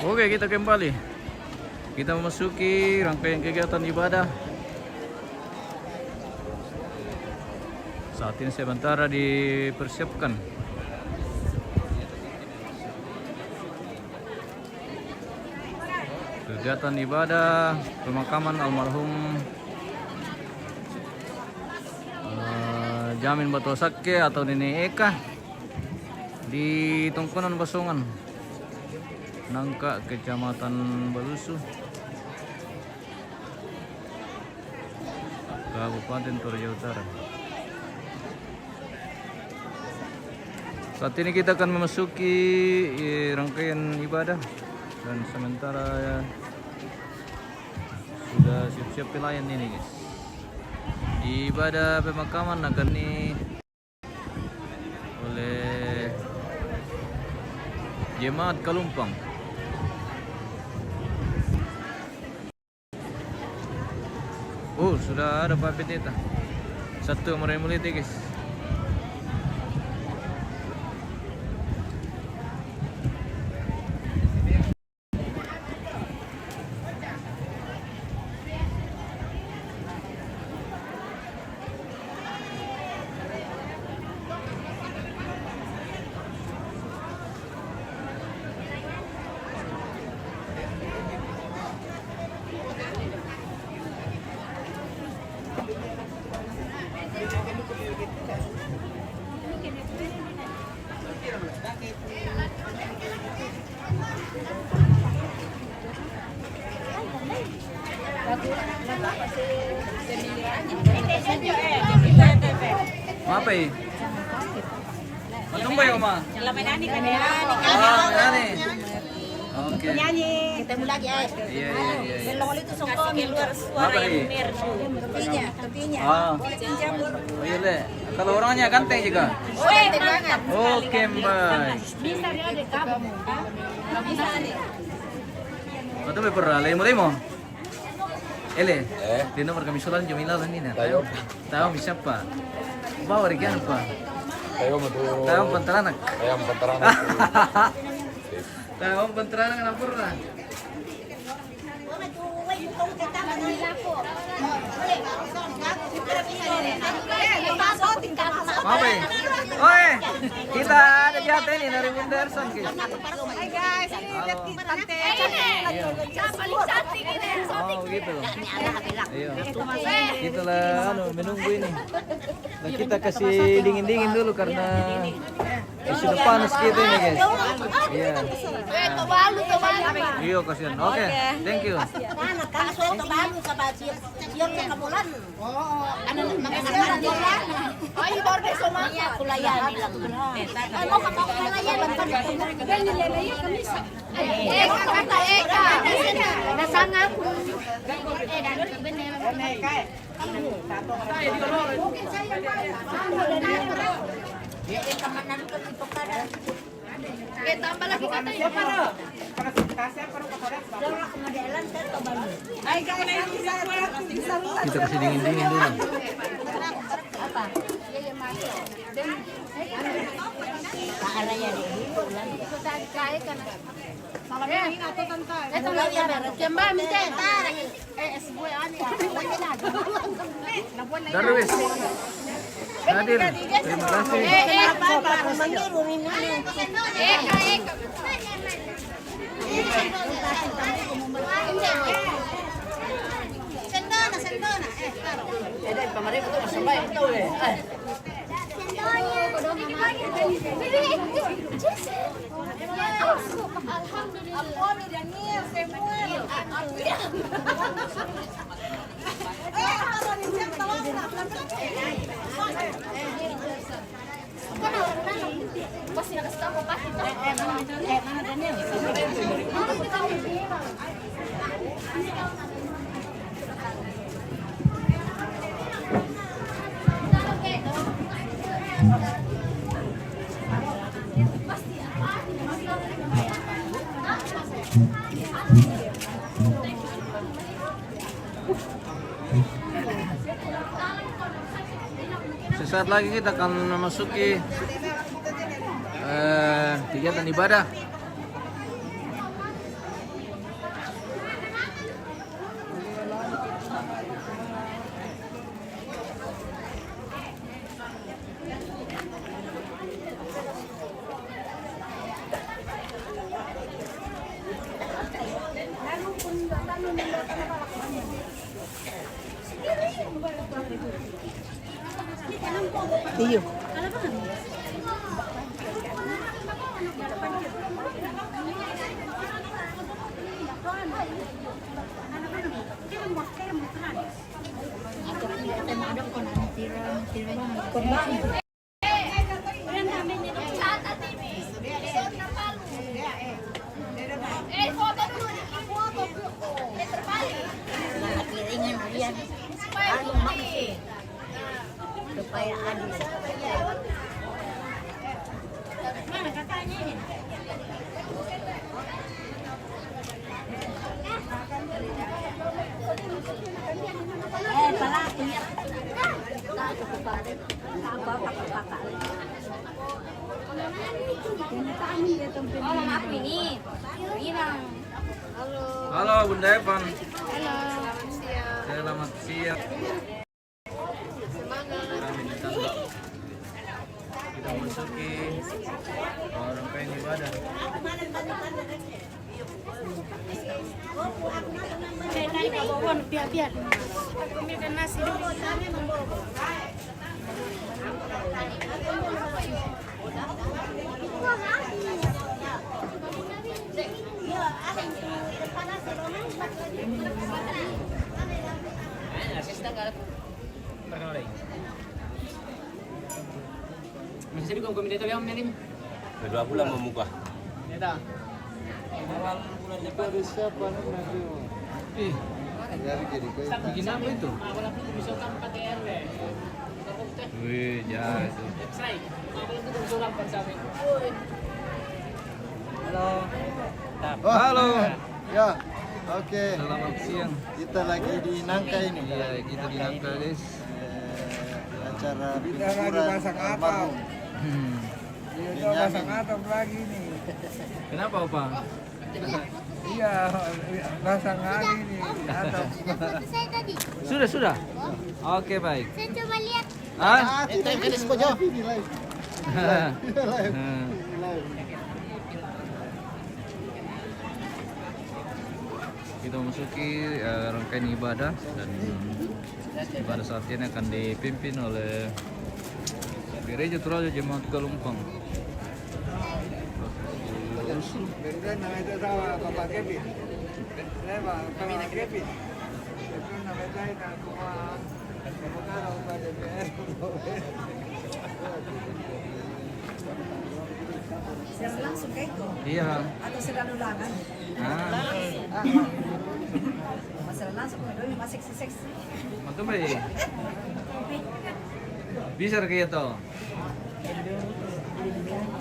Oke, kita kembali. Kita memasuki rangkaian kegiatan ibadah. Saat ini sementara dipersiapkan kegiatan ibadah pemakaman almarhum Jamin Batu Sake atau Nenek Eka di Tongkonan Basongan, Nangka, Kecamatan Balusu, Kabupaten Toraja Utara. Saat ini kita akan memasuki rangkaian ibadah dan sementara sudah siap-siap pelayan ini, guys. Ibadah pemakaman akan oleh Jemaat Kalumpang. Oh, sudah ada Pak Pendeta. Satu mulai guys. Apa ini? Anong ba yung ma? Lamanani ka na. Menani. Oke. Nyanyi. Kita mulai lagi ay. Iya. Belong ulit usong ko keluar suara Apa yang ini? merdu. Tepinya. Oh iya le. Kalau orangnya ganteng juga. Oke, banget. Oke mbak. Bisa dia de kamu. Bisa nih. Betul be pernah le mo. Ele. Di nomor kami sulan Jamila lan ini. Tahu siapa? Bawa regan apa? Tahu penteranak. Ayam penteranak. Tahu penteranak na purna. Apa? Oi, kita ada jatuh ini dari Wunderson. Hai guys, ini lihat tante. Paling cantik ini. Oh gitu. Iya. Itulah menunggu ini. Nah, kita kasih dingin-dingin dulu karena sudah panas gitu ini guys. Iya. Tobalu. Iya kasihan. Oke, thank you. Kaso tobalu sa bajir. Siap sa kabulan. Ano nang jola? Ay, borde sumama. Kulayan lang. Ano ka pa kulayan? Ganyan lelay kamisa. Kata Eka. Nasanga ko. Tambah lagi kata ya para. Kita kasih dingin-dingin dulu. Apa? Kaaraya deh. Ito lang yan. Kemba, minta. Sebuah ani. Darwis. Hadir. Terima kasih. Sendona. Sesaat lagi kita akan memasuki kegiatan ibadah. Tiyo. Supaya adil. Mana kakaknya ini? Palaki. Oh, maaf ini. Bilang. Halo. Halo Bunda Evan. Halo. Selamat siang. Kami ditambah. Kita masuki rangkaian ibadah. Biar. Ambilkan nasi dulu. Masih di komite itu yang menim. Berapa bulan membuka? Neta. Awal bulan depan siapa nanti? Ih, Jadi bikin apa itu? Wih, jahat itu. Halo. Halo. Ya, oke. Selamat siang. Kita lagi di Nangka ini. Iya, kita di Nangka, guys. Acara Kita lagi pengukuran masak apa? almarhum. Iya, udah masak atap lagi nih. Kenapa, Opa? Iya, masak lagi nih. Atap. Saya tadi. Sudah. Oke, baik. Saya coba lihat. Ah? Tidak ini live. Ini live. Kita memasuki rangkaian ibadah dan pada saat ini akan dipimpin oleh Gereja Toraja Jemaat Galumpang. Berikan nama itu sama Bapak Kevin. Saya Bapak Kevin. Itu nama saya dan semua pembukaan Bapak DPR. Siaran langsung kayak itu Iya. atau siaran ulangan? Siaran langsung doi masih seksi. Mantap baik. Bisa kayak itu.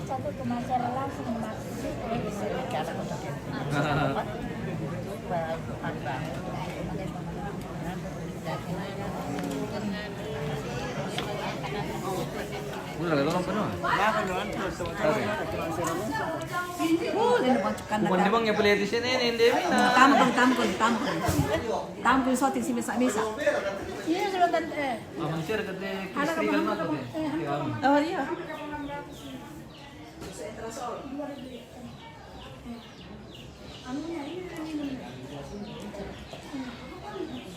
Satu kemasaran langsung Udah lagi orang penuh. Ini bancukan Bukan di bang yang beli di sini ini dia mina. tampil shooting si misa. Ini sudah tante. Aman share kata istri kan mata deh. Oh iya.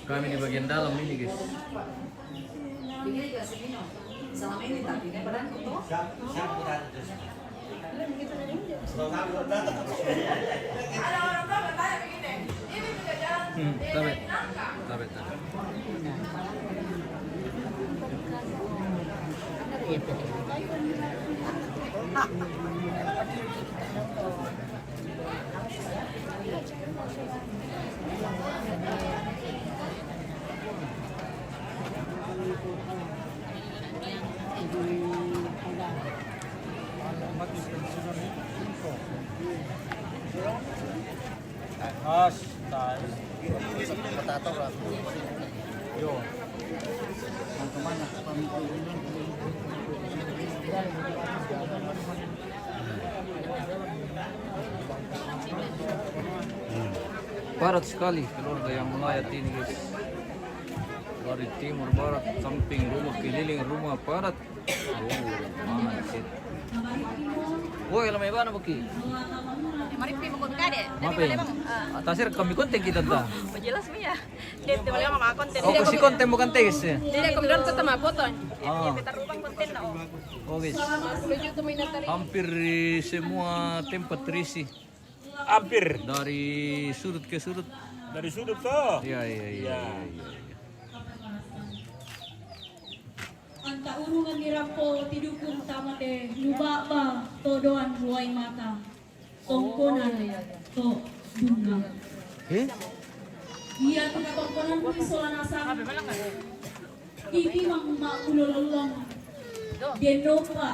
Kami di bagian dalam ini guys. Selama ini tadi ini badan kotor. Tabe. Parat sekali keluarga yang melayat ini guys. Dari timur barat, samping rumah, keliling rumah parat. Oh, mana sih? Woi, lamai mana buki? Mari pi mo kade. Mape. Tasir kami konten kita ta. Majelas mo ya. Dep te wala mga konten. Oh, kasi konten mo kan tes. Dili ko midon sa tama foto. Oh. Kita rupang konten na oh. Oh, guys. Luju to may natari. Hampir semua tempat terisi Hampir dari sudut ke sudut. dari sudut tuh. Iya. Anta urungan nirapo tidukun tamate lubaba todoan ruai mata tongkonan to bunga. Iya tengah tongkonan pun solanasa. Iki mang makulolong denopa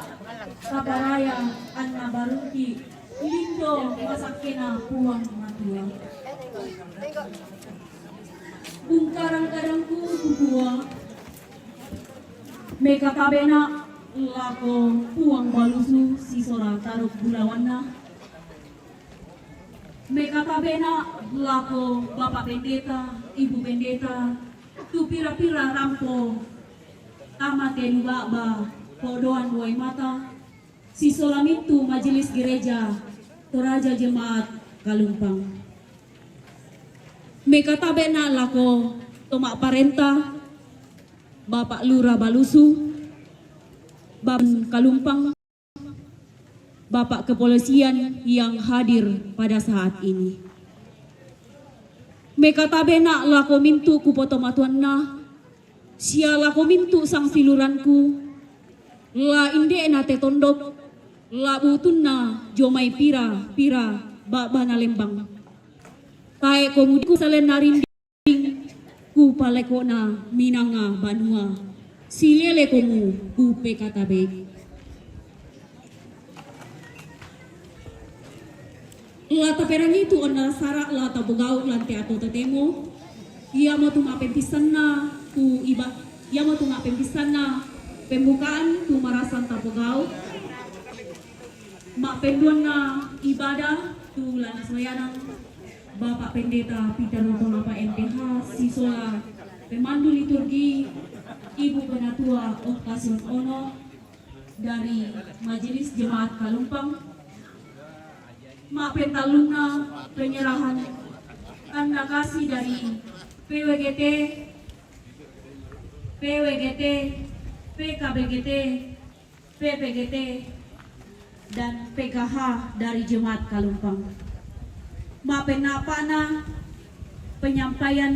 kabaraya anna baruki lindo masakena puang matua. Bungkarang-karangku bubua Meka kabena lako puang balusu sisora taruk bulawanna. Meka kabena lako bapak pendeta, ibu pendeta, tu pira-pira rampo tamate nubaba kodoan buai mata. Sisolamintu majelis gereja Toraja Jemaat Kalumpang. Meka tabena lako tomak parenta Bapak Lurah Balusu, Bapak Kalumpang, Bapak Kepolisian yang hadir pada saat ini. Meka tabena lako mintu kupoto matuanna, sia lako mintu sang filuranku, la inde na te tondok, la butunna jomai pira bana lembang. Tae komudiku salen narinding ku palekona minanga banua silele komu ku pekatabe. Lata perang itu ona sarak lata bogau lantai atau tetemo. Ia mau tuma pempisana tu iba, ia mau tuma pempisana pembukaan tu marasan tapogau. Mak penduana ibadah tu lana soyanang Bapak Pendeta Peter Napa MPH, siswa pemandu liturgi, Ibu Penatua Oktasion Ono dari Majelis Jemaat Kalumpang, Mak Pentaluna penyerahan tanda kasih dari PWGT, PKBGT, PPGT, dan PKH dari Jemaat Kalumpang. Mapenapana penyampaian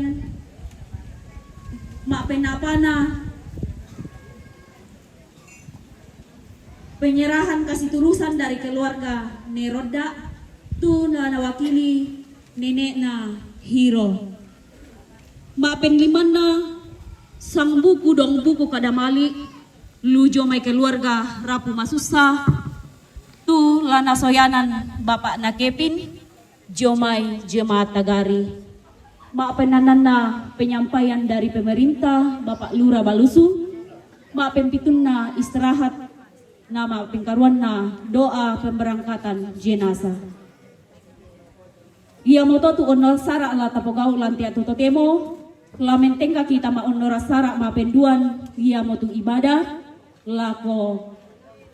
penyerahan kasih turusan dari keluarga Neroda tu na nawakili nenek na Hiro. Mapen limana sang buku dong buku kadamali lujo mai keluarga rapu masusa tu lana soyanan Bapak na Kepin Jomai Jemaat Tagari. Mak penanana penyampaian dari pemerintah Bapak Lurah Balusu. Mak pempitunna istirahat nama pengkaruanna doa pemberangkatan jenazah. Ia moto tu onor sarak la tapogau lantia tu totemo. Lamen tengka kita ma onor sarak ma penduan ia motu ibadah lako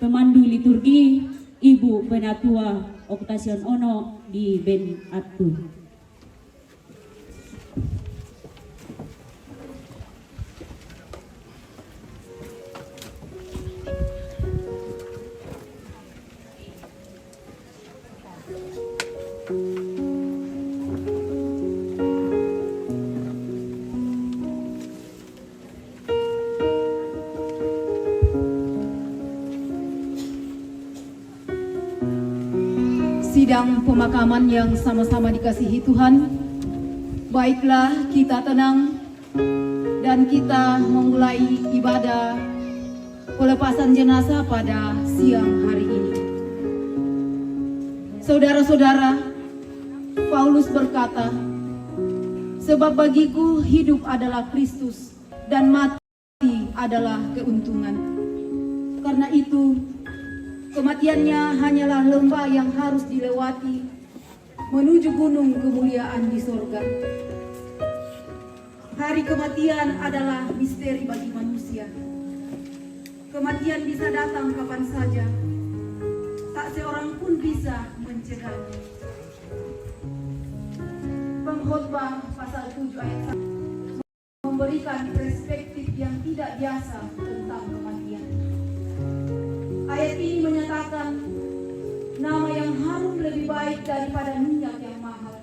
pemandu liturgi Ibu Penatua Oktasion Ono di Ben Atu. Sidang pemakaman yang sama-sama dikasihi Tuhan, baiklah kita tenang dan kita memulai ibadah pelepasan jenazah pada siang hari ini. Saudara-saudara, Paulus berkata, sebab bagiku hidup adalah Kristus dan mati adalah keuntungan. Karena itu, kematiannya hanyalah lembah yang harus dilewati menuju gunung kemuliaan di sorga. Hari kematian adalah misteri bagi manusia. Kematian bisa datang kapan saja. Tak seorang pun bisa mencegahnya. Khotbah pasal 7 ayat 1 memberikan perspektif yang tidak biasa tentang kematian. Ayat ini menyatakan nama yang harum lebih baik daripada minyak yang mahal,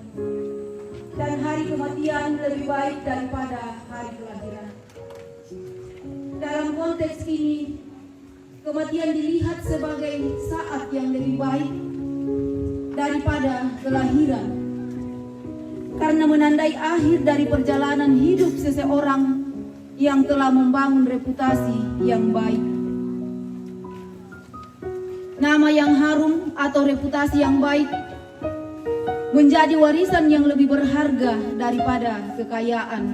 dan hari kematian lebih baik daripada hari kelahiran. Dalam konteks ini, kematian dilihat sebagai saat yang lebih baik daripada kelahiran, karena menandai akhir dari perjalanan hidup seseorang yang telah membangun reputasi yang baik. Nama yang harum atau reputasi yang baik menjadi warisan yang lebih berharga daripada kekayaan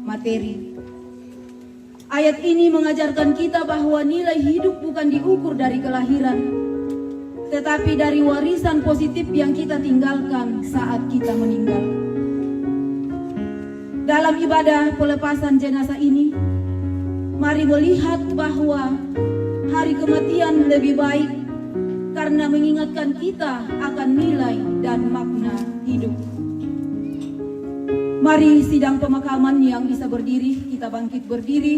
materi. Ayat ini mengajarkan kita bahwa nilai hidup bukan diukur dari kelahiran, tetapi dari warisan positif yang kita tinggalkan saat kita meninggal. Dalam ibadah pelepasan jenazah ini, mari melihat bahwa hari kematian lebih baik karena mengingatkan kita akan nilai dan makna hidup. Mari sidang pemakaman yang bisa berdiri, kita bangkit berdiri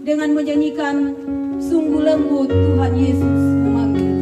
dengan menyanyikan Sungguh Lembut Tuhan Yesus Memanggil.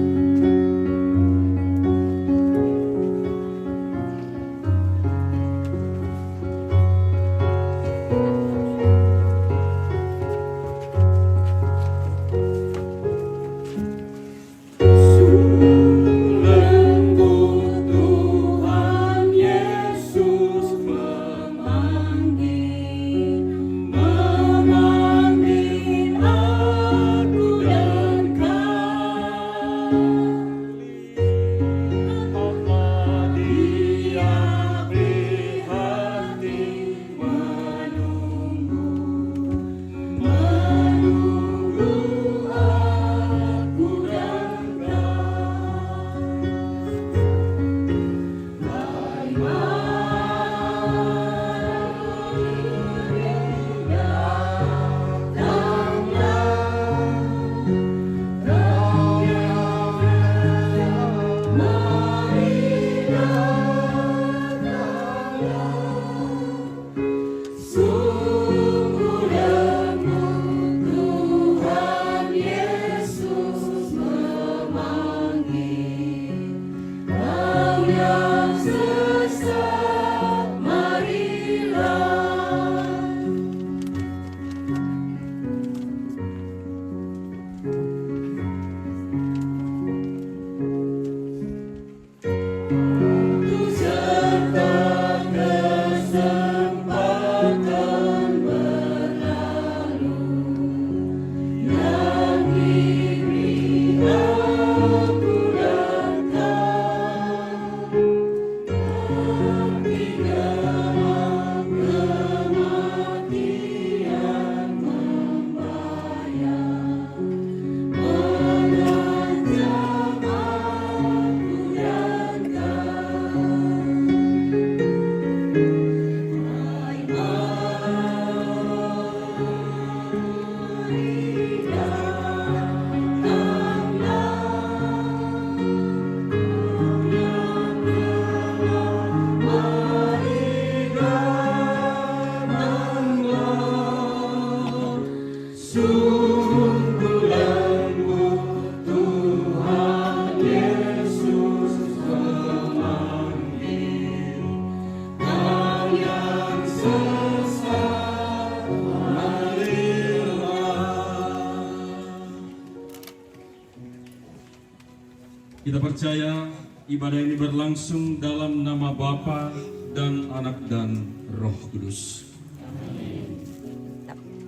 Kita percaya ibadah ini berlangsung dalam nama Bapa dan Anak dan Roh Kudus.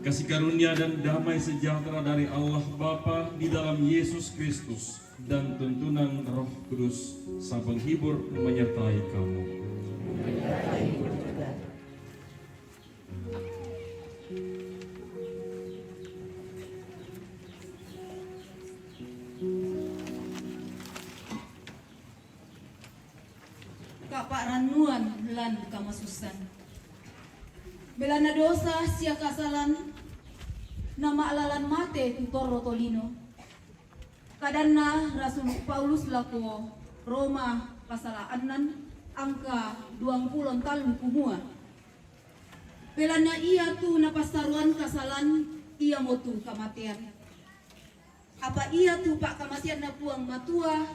Kasih karunia dan damai sejahtera dari Allah Bapa di dalam Yesus Kristus dan tuntunan Roh Kudus sang penghibur menyertai kamu. Kapak ranuan lan kamasusan. Belana dosa sia kasalan nama alalan mate tutor rotolino. Kadanna Rasul Paulus lako Roma pasal 6 angka 20 tahun kumua. Pelana ia tu napasaruan kasalan ia motu kamatian. Apa ia tu pak kamatian na puang matua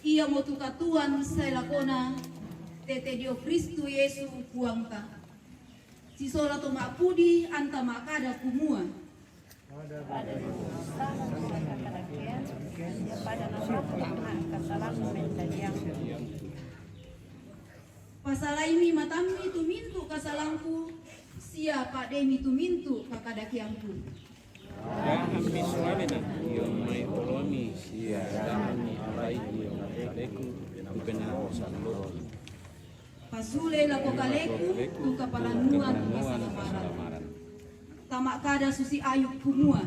ia motu katuan saya lakona tete dio Kristu Yesu puang ta. Sisola to mapudi anta makada kumua. Pasala ini matami tu mintu kasalangku, sia pak demi tu mintu kakadakiangku. Pasule lako kaleku tu kapalanuan kasalamaran. Tamak kada susi ayuk kumua.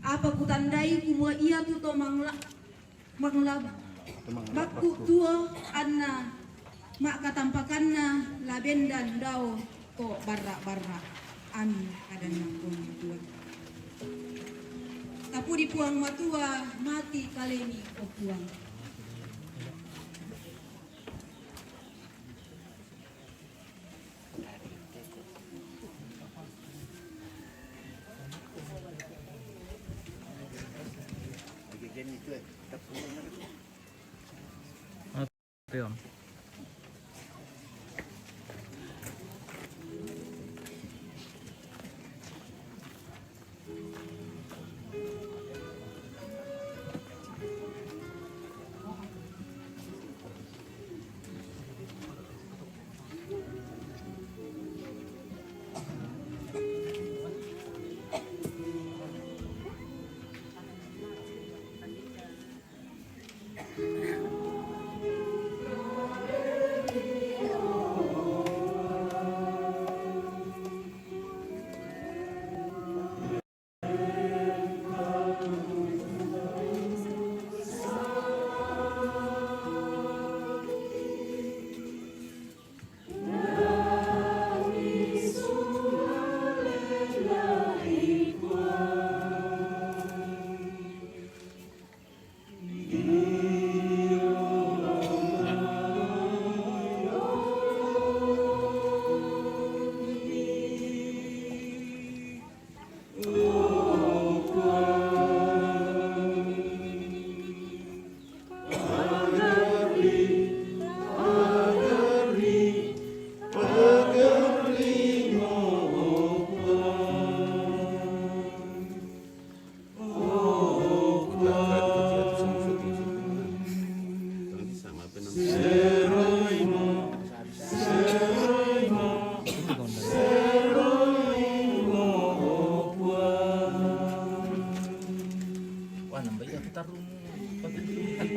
Apa kutandai kumua ia tu to manglab. Bakku tua anna mak katampakanna labendan dao to barra. Amin kadan nangkong tua. Tapu di puang matua mati kaleni o puang. Film.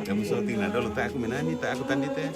Kamu syuting lah dulu, tak aku menani, tak aku tandit ya.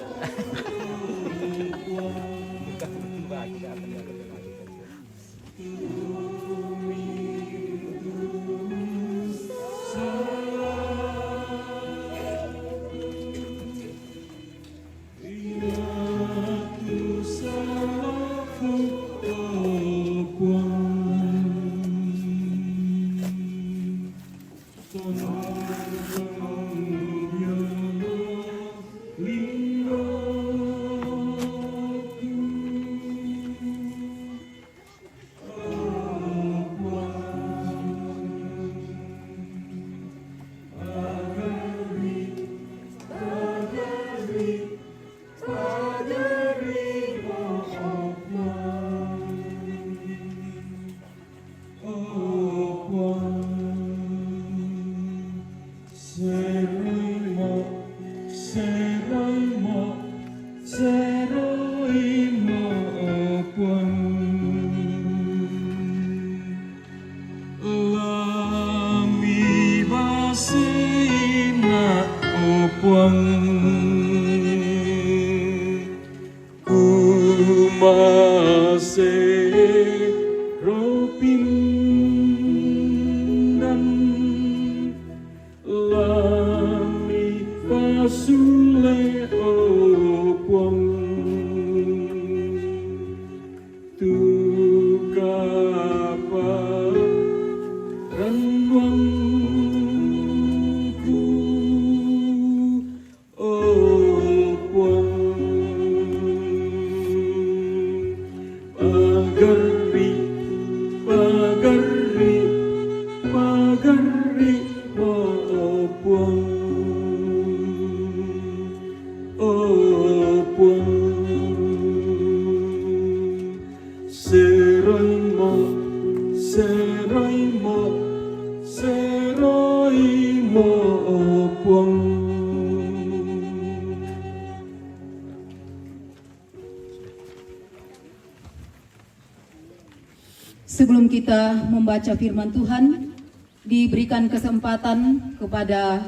sebelum kita membaca firman Tuhan, diberikan kesempatan kepada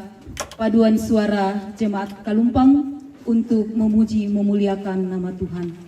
paduan suara Jemaat Kalumpang untuk memuji memuliakan nama Tuhan.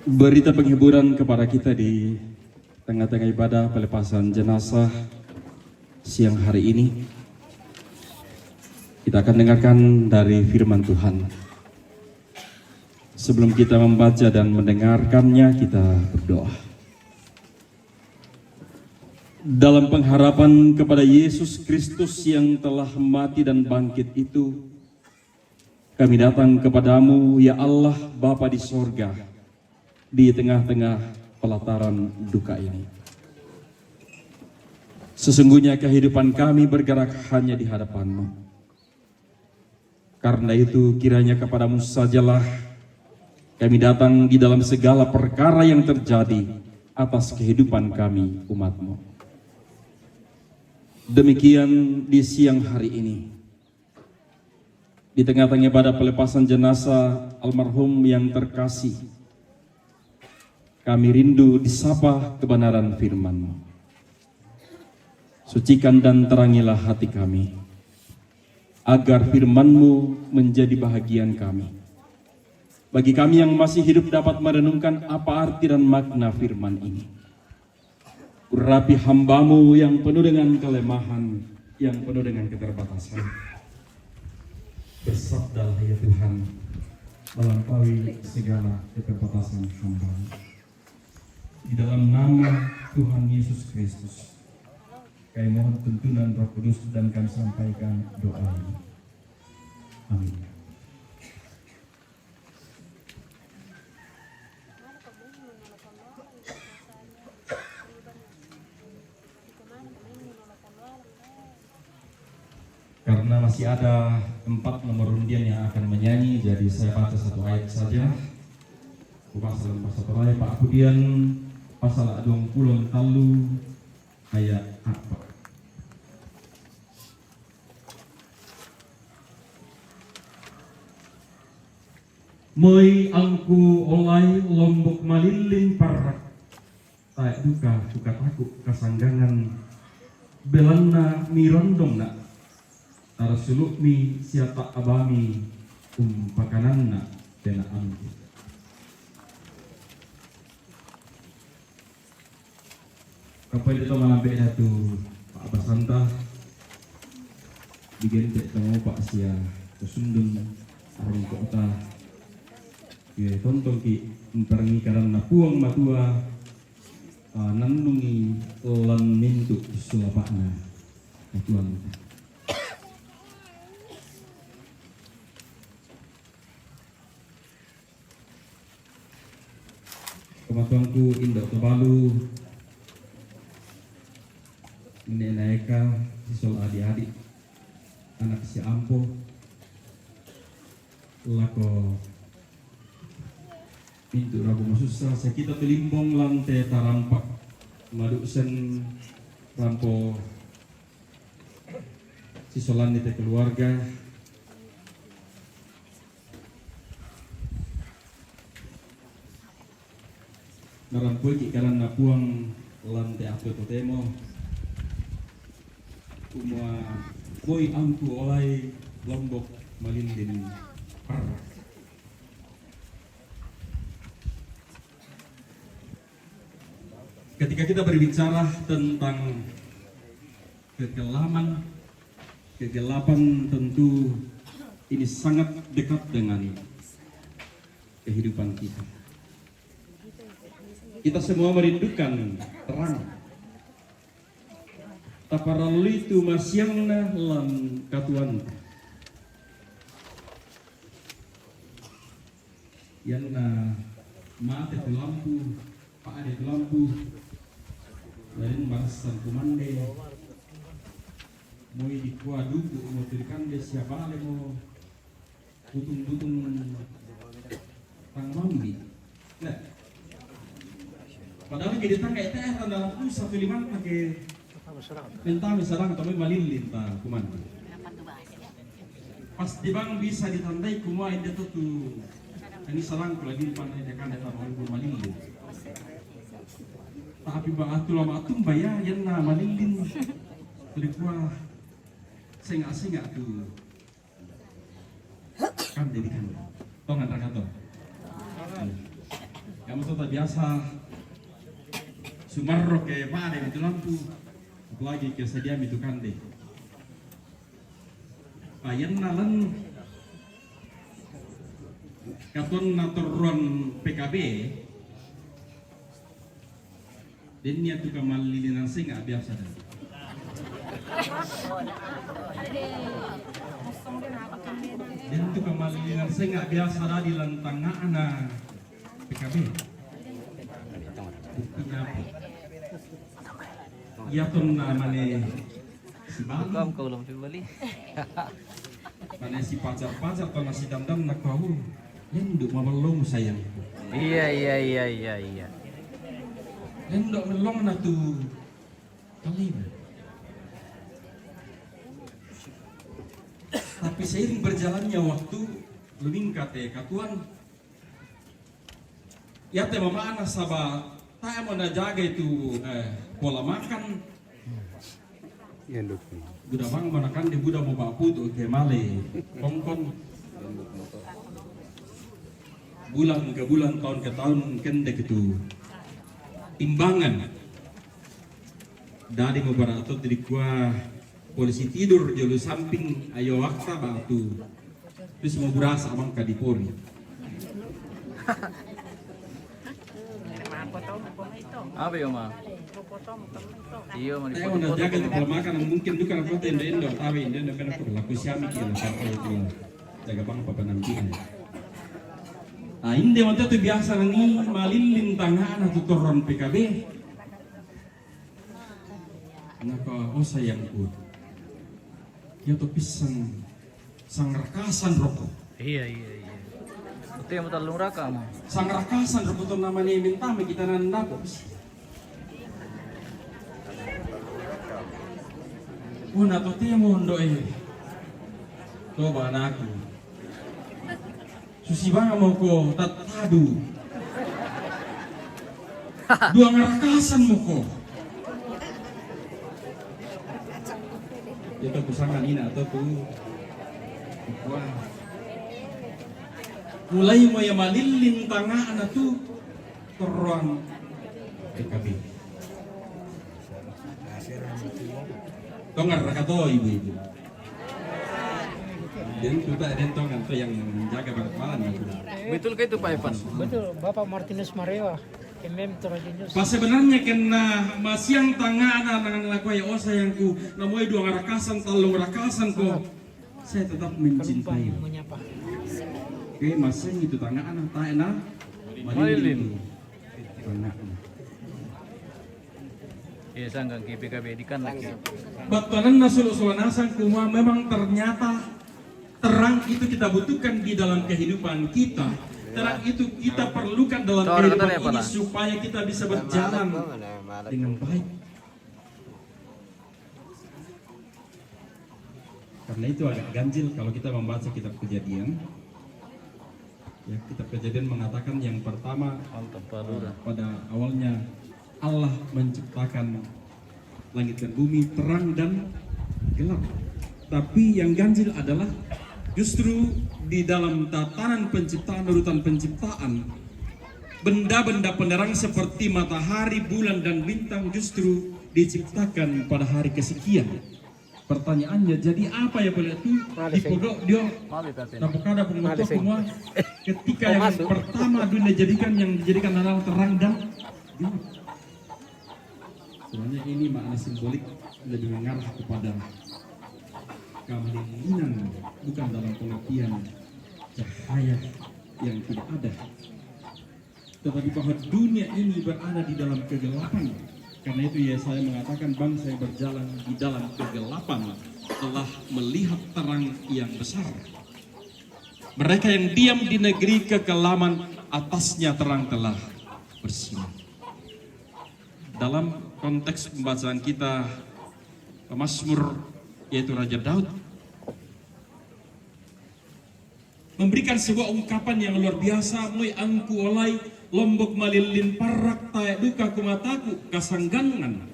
Berita penghiburan kepada kita di tengah-tengah ibadah pelepasan jenazah siang hari ini. Kita akan dengarkan dari firman Tuhan. Sebelum kita membaca dan mendengarkannya, kita berdoa. Dalam pengharapan kepada Yesus Kristus yang telah mati dan bangkit itu, kami datang kepadamu, ya Allah Bapa di sorga, di tengah-tengah pelataran duka ini. Sesungguhnya kehidupan kami bergerak hanya di hadapan-Mu. Karena itu kiranya kepadamu sajalah kami datang di dalam segala perkara yang terjadi atas kehidupan kami umat-Mu. Demikian di siang hari ini, di tengah-tengah ibadah pelepasan jenazah almarhum yang terkasih, kami rindu disapa kebenaran firman-Mu. Sucikan dan terangilah hati kami, agar firman-Mu menjadi bahagian kami. Bagi kami yang masih hidup dapat merenungkan apa arti dan makna firman ini. Urapi hamba-Mu yang penuh dengan kelemahan, yang penuh dengan keterbatasan. Bersabdalah ya Tuhan, melampaui segala keterbatasan hamba-Mu. Di dalam nama Tuhan Yesus Kristus, kami mohon tuntunan Roh Kudus dan kami sampaikan doa ini. Amin. Karena masih ada 4 nomor undian yang akan menyanyi, jadi saya baca satu ayat saja. Pasal 41 ayat Pak Kudian, pasal 20 talu ayat apa? Moi angku olai lombok malilin parak, tak duka takut kasanggangan, belana mirondong nak. Tarasuluk mi siapa abami pakananna tena angku. Kapal itu malampe datu Pak Basanta digentek temu Pak Sia kesundung arung kota. Ye tonton ki emperangi karena puang matua nandungi lan mintu sulapakna tuan. Kematuanku indah tebalu Nenek Eka sisol adik-adik anak si Ampo lako pintu rabu masusa sekita telimbong lantai tarampak maduksen rampo sisolan nete keluarga narampoi ki kalan napuang lantai aku totemo umua boy angku olai lombok malindin parah. Ketika kita berbicara tentang kegelapan tentu ini sangat dekat dengan kehidupan kita. Kita semua merindukan terang. Taparali tu masyangna lan katuan. Yang mate tu lampu, pak ada tu lampu. Lain barisan kumande. Mau di kuadu mau tirkan dia siapa le mau butung tang mambi. Nah, padahal kita tangkai teh dalam pusat filiman pakai mentami sarang tapi malilin ta kumande. Pas di bang bisa ditandai kumai dia tuh ini sarang kalau di depan dia kan dia mau malilin. Tapi batu lama atum bayar yang nama lilin berikuah sengak tu kan jadi kan tongan rakato Kamu tuh tak biasa Sumarro ke mana itu lampu, apalagi ke sediam itu kande. Ayan nalan katon naturon PKB dan niat tuh kamal lilinan singa biasa dah. Dan tuh kamal lilinan singa biasa dah di lantang anak PKB. Buktinya apa? Ya tuh namanya si Bang. Kau belum beli. Mana si pacar-pacar atau nasi dandan nak kau lenduk mamelong sayang. Iya. Lenduk melong na tu kalim. Tapi seiring berjalannya waktu lebih kate katuan. Ya teh mama anak sahabat, tak mau jaga itu pola makan. Budak bang manakan di budak mau baku tuh ke male, kongkong. Bulan ke bulan, tahun ke tahun kendek itu timbangan. Dari beberapa atau dari gua polisi tidur jolu samping ayo waktu batu. Terus mau berasa abang kadipori. Apa ya, Ma? Iya, Ma. Saya mau jaga itu kalau makan mungkin juga aku tenda tapi ini kan aku laku siami kira sampai itu jaga bang papa nanti. Nah ini waktu itu biasa nih malilin tangan atau turun PKB. Naka sayangku, ya tuh pisang sang rakasan rokok. Iya. Itu yang betul raka, Ma. Sang rakasan rokok itu namanya minta kita nandapos. Una to temo ndoe. Coba anakku. Susi banga mau ko tatadu. Dua ngerakasan mo ko. Itu kusangan ina atau tu. Wah. Mulai mo ya malilin tanga anak tu terang PKB. Tongar rakato ibu-ibu. Dan kita ada tongan tuh yang menjaga bakalan itu. Betul ke itu Pak Evan? Betul, Bapak Martinez Marewa, MM Torajinus. Pas sebenarnya kena masiang tanga anak lakuai sayangku, namanya dua rakasan talung rakasan ko. Saya tetap mencintai. Menyapa. Oke, masing itu tanga anak tak enak. Malilin. Anak. Iya, sanggang PKB di kan lagi. Batuanan nasul-usulasan kuma memang ternyata terang itu kita butuhkan di dalam kehidupan kita. Terang itu kita perlukan dalam kehidupan ini supaya kita bisa berjalan dengan baik. Karena itu agak ganjil kalau kita membaca kitab Kejadian. Ya, kitab Kejadian mengatakan yang pertama pada awalnya Allah menciptakan langit dan bumi, terang dan gelap. Tapi yang ganjil adalah justru di dalam tatanan penciptaan, urutan penciptaan, benda-benda penerang seperti matahari, bulan, dan bintang justru diciptakan pada hari kesekian. Pertanyaannya, jadi apa ya boleh itu? Dipodok dia, napokada pengutuk semua. Ketika yang pertama dunia yang dijadikan adalah terang dan gelap. Sebenarnya ini makna simbolik lebih mengarah kepada kemelilinan, bukan dalam pengertian cahaya yang tidak ada, tetapi bahwa dunia ini berada di dalam kegelapan. Karena itu ya saya mengatakan bangsa yang berjalan di dalam kegelapan telah melihat terang yang besar. Mereka yang diam di negeri kekelaman, atasnya terang telah bersinar. Dalam konteks pembacaan kita Mazmur yaitu Raja Daud memberikan sebuah ungkapan yang luar biasa. Moi angku olai lombok malilin parak tae duka kumataku kasanggangan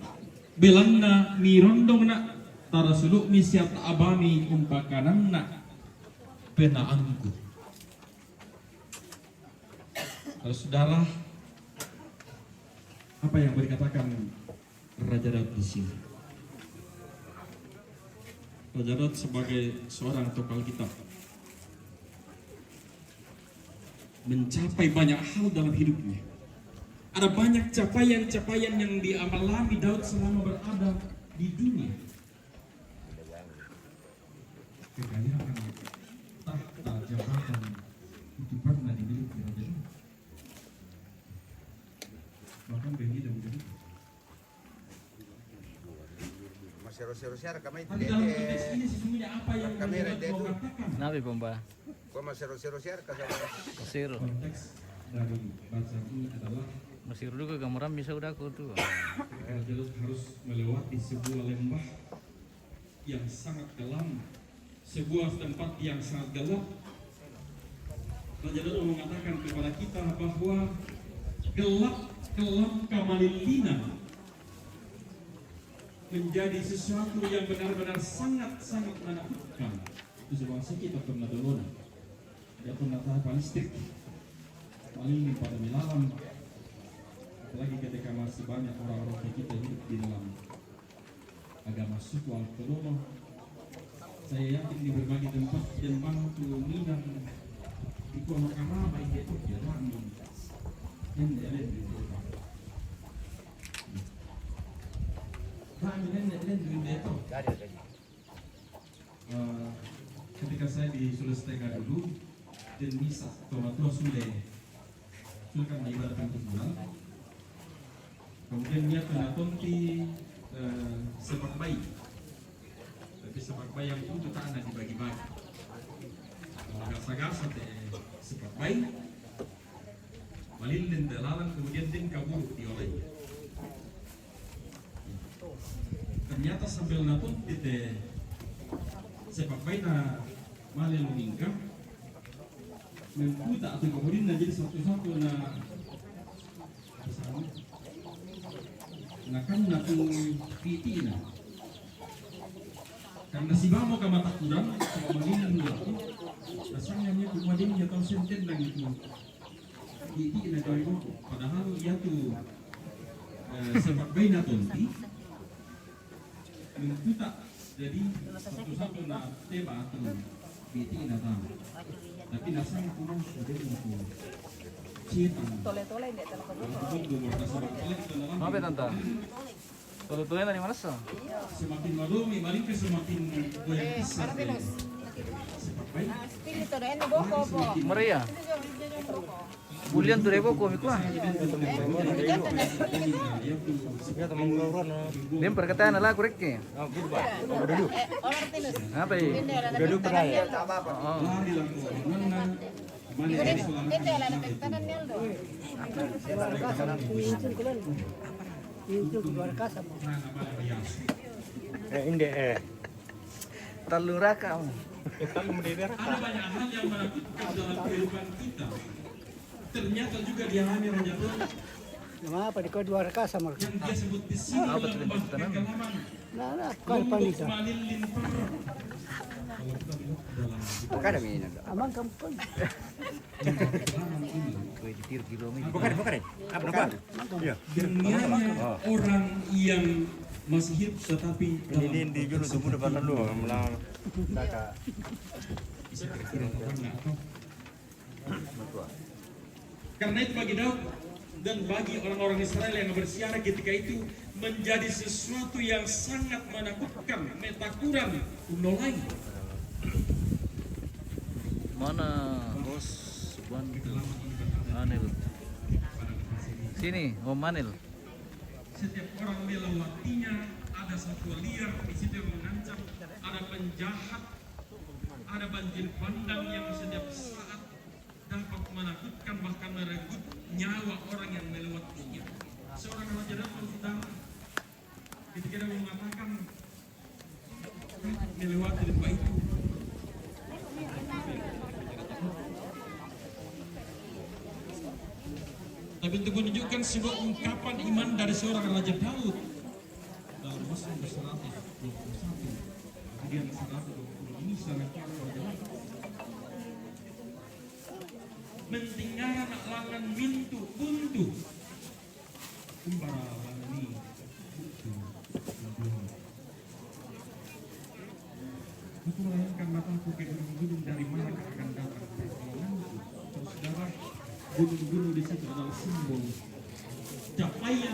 belanna mirondongna tarasuluk misiat abami umpakananna pena angku. Kalau saudara apa yang dikatakan Raja Daud di sini. Raja Daud sebagai seorang tokoh Alkitab mencapai banyak hal dalam hidupnya. Ada banyak capaian-capaian yang dialami Daud selama berada di dunia. Kekayaan, tahta, jabatan itu pernah dimiliki Raja Daud. Bahkan bagi dan begitu. Masih kami Tapi dalam konteks ini sesungguhnya apa yang Kami Raja Daud rede mau itu. katakan? Nabi bomba. kau masih share kasih Mesir. Konteks dari bacaan ini adalah Mesir juga gameram bisa udah aku tuh. Raja Daud harus melewati sebuah lembah yang sangat kelam, sebuah tempat yang sangat gelap. Raja Daud mengatakan kepada kita bahwa gelap kelam kamalilinan menjadi sesuatu yang benar-benar sangat-sangat menakutkan. Itu sebabnya kita pernah dulu, dia pernah tahapan listrik, paling pada milalam. Apalagi ketika masih banyak orang-orang kita hidup di dalam agama suku Al-Qur'an. Saya yakin di berbagai tempat dan bantu minang di kono kamama itu dia rami nenek di depan. Rami nenek di depan. Ketika saya di Sulawesi Tengah dulu dan misa tomato sudah kan diibaratkan bulan. Kemudian dia kena tonti sepak bayi. Tapi sepak bayi yang itu tak ada dibagi-bagi. Gasa-gasa sepak bayi. Malin dan dalalan kemudian din kabur dioleh. Ternyata sambil natun di sepak bayi na malin meningkat. Mengkuta atau kemudian na jadi satu-satu na bersama. Nah kan naku piti na. Karena si bamo ka mata kurang sama mangin aku. Rasanya niya kumadin niya tahu senten lang itu. Piti na kawin ko. Padahal ia tu sepak bayi na tonti. Mengkuta jadi satu-satu na teba atau piti na tahu. Tapi nasanya kurang sudah aku. Tole-tole hindi talaga po. Apa tante? Tole-tole na di mana sa? Semakin madumi, balik ke semakin goyang besar. Sepak bayi. Espiritu na yan, boko po. Maria. Bulian tuh debo ko mikwa. Dia perkataan ala korek ke. Orang tinus. Apa ini? Duduk terakhir. Oh. Lari lang po. Mana? Mana yang soal Ito, ala na pagtanan niya do. Talung raka. Ada banyak hal yang menakutkan dalam kehidupan kita. Ternyata juga dialami Raja Daud Nama apa di kau dua raka sama yang dia sebut di sini Apa dalam tuh bab dimaksudkan? kekalaman. Nah, kau panita. Malin limpah. Kalau kita lihat dalam Amang kamu pun. kekalaman ini, Kue ditir kilo mi. dunianya orang yang masih hidup tetapi dalam bisa kira-kira orang atau karena itu bagi Daud dan bagi orang-orang Israel yang bersiara ketika itu menjadi sesuatu yang sangat menakutkan, metakuran, unolai. Mana bos Wan Manil? Sini, Om Manil. Setiap orang melewatinya ada satwa liar di situ yang mengancam, ada penjahat, ada banjir bandang yang setiap saat dapat menakutkan bahkan merenggut nyawa orang yang melewatinya. Seorang Raja Daud sudah ketika dia mengatakan melewati lembah itu. Tapi untuk menunjukkan sebuah ungkapan iman dari seorang Raja Daud dalam Mazmur 121 bagian 120 ini sangat Raja Daud mentinggalan langan mintu untuk kumbara langni. Aku melayangkan mataku ke gunung-gunung dari mana akan datang pertolonganku. Saudara, gunung-gunung di situ adalah simbol capaian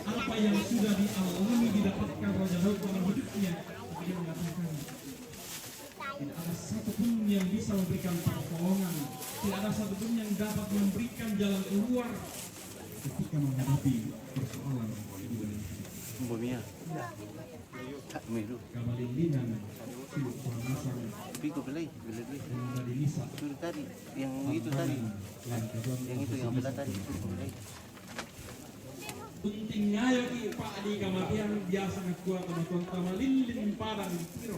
apa yang sudah dialami didapatkan Raja Daud dalam hidupnya. Dia mengatakan tidak ada satupun yang bisa memberikan pertolongan, tidak ada satupun yang dapat memberikan jalan keluar ketika menghadapi persoalan hidup. Kamalindinan siluk panasan Nisa Tadi yang itu tadi, yang bela tadi. Unting ngayo ki Pak di kamatian biasa ngakuat sama tuan tamalilin parang piro.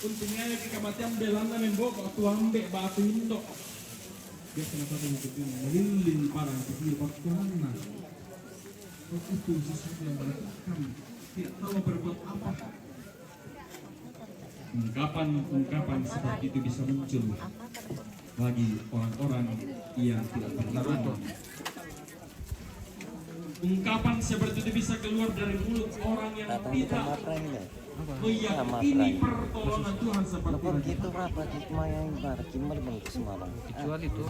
Unting ngayo ki kamatian belanda membok waktu ambek batu indok. Biasa ngakuat sama malilin parang piro waktuana. Itu sesuatu yang berlakukan tidak tahu berbuat apa. Ungkapan seperti itu bisa muncul bagi orang-orang yang tidak berlaku. Ungkapan seperti itu bisa keluar dari mulut orang yang tidak meyakini pertolongan Tuhan seperti itu. Kecuali itu.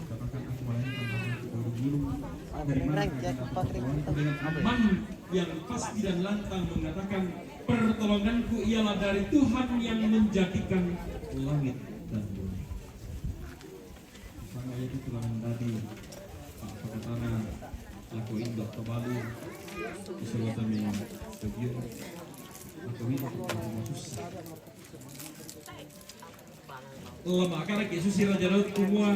Teman yang pasti dan lantang mengatakan pertolonganku ialah dari Tuhan yang menjadikan langit dan bumi. Sama itu telah tadi Pak Pakatana laku indok Tobalu Isolatan yang Tokyo atau indok Tobalu susah lama karena Yesus Raja Daud kumua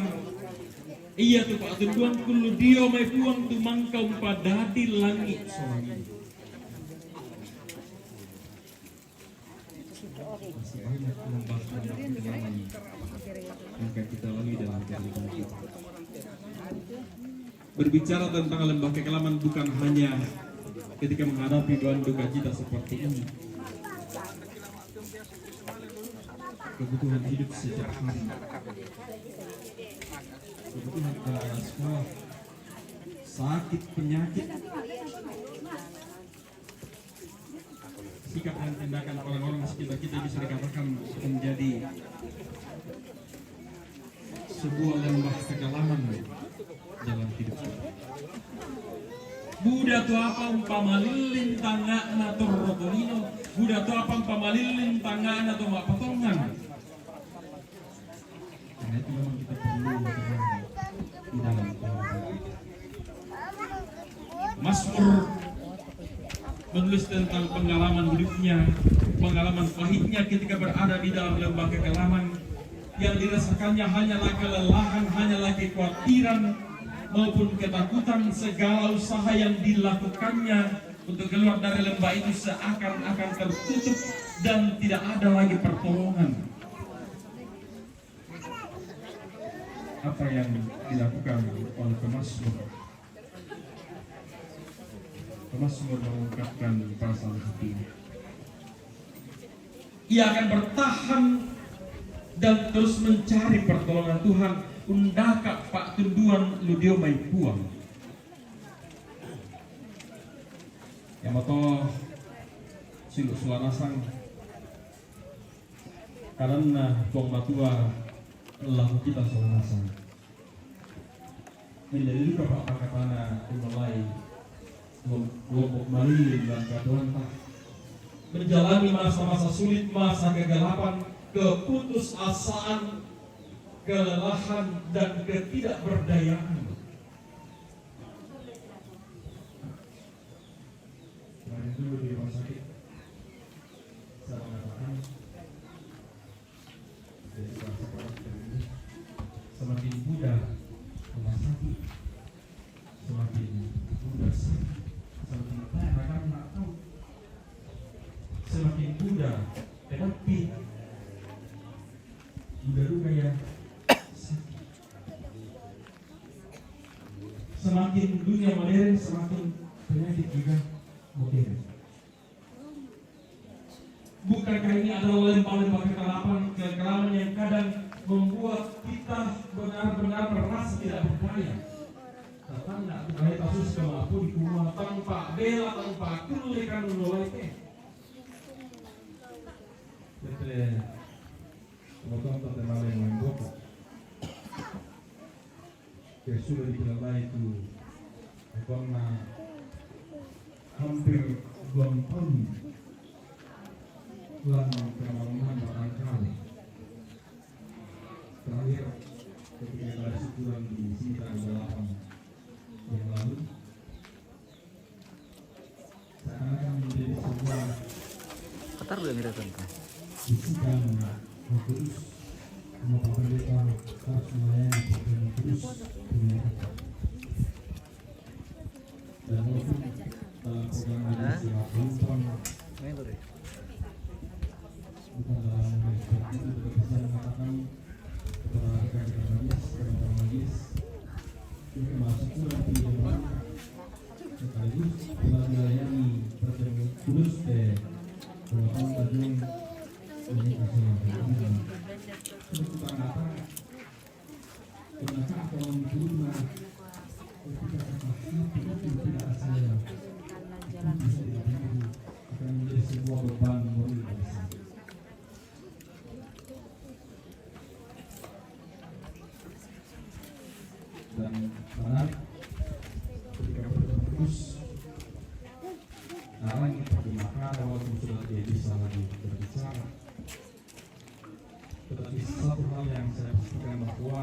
iya tuh Pak Tuan kulu dia mai puang tu mangkau pada di langit soalnya masih banyak membahas pengalaman yang akan kita lalui dalam kehidupan kita. Berbicara tentang lembah kekelaman bukan hanya ketika menghadapi duaan duka cita seperti ini. Kebutuhan hidup setiap hari, kebutuhan sekolah, sakit, penyakit, sikap dan tindakan orang-orang sekitar kita bisa dikatakan menjadi sebuah lembah kekelaman dalam hidup kita. Buddha tu apa pamalilin tanga na torrotolino, Buddha tu apa pamalilin tanga na to mapatongan. Karena itu memang kita perlu di dalam Tuhan. Mazmur menulis tentang pengalaman hidupnya, pengalaman pahitnya ketika berada di dalam lembah kekelaman yang dirasakannya hanyalah kelelahan, hanyalah kekhawatiran maupun ketakutan. Segala usaha yang dilakukannya untuk keluar dari lembah itu seakan-akan tertutup dan tidak ada lagi pertolongan. Apa yang dilakukan oleh pemazmur? Pemazmur mengungkapkan perasaan hati. Ia akan bertahan dan terus mencari pertolongan Tuhan. Undaka Pak Tunduan Ludio Mai Puang. Yamato siluk sulanasang karena tuang matua laku kita sulanasang. Menjadi luka Pak Pakatana mulai kelompok malilin dan kadoanta menjalani masa-masa sulit, masa kegelapan, keputusasaan, kelelahan dan ketidakberdayaan. Kemarin itu di rumah sakit saya mengatakan jadi semakin mudah rumah sakit, semakin mudah sakit, semakin parah karena tahu, semakin mudah tetapi mudah duka ya. Semakin dunia modern, semakin penyakit juga modern. Bukankah ini adalah lembah-lembah kekelaman yang kadang membuat kita benar-benar merasa tidak berdaya? Tatanda kahit kasus kemapu di kumah tanpa bela tanpa kulikan menolak Betul. Kemudian terkenal yang membuat sudah dikenal itu karena hampir 2 tahun bulan kemaluan barangkali terakhir ketika ada syukuran di sini tanggal 8 yang lalu seakan-akan menjadi sebuah Qatar udah ngira tentang bisikan terus semua pendeta harus melayani dan terus dengan dan walaupun dalam program medisi maupun main tuh deh. bukan dalam medisi itu bisa mengatakan kepada rekan-rekan medis dan orang medis juga masuk kurang tinggi sekaligus telah melayani perjalanan kudus walaupun tadi ini kasih yang terus kita katakan kenapa kalau diterima ketika tidak saya akan menjadi sebuah beban moral besar. Dan benar ketika terus sekarang pergunakan walaupun sudah tidak bisa lagi berbicara, tetapi satu hal yang saya pastikan bahwa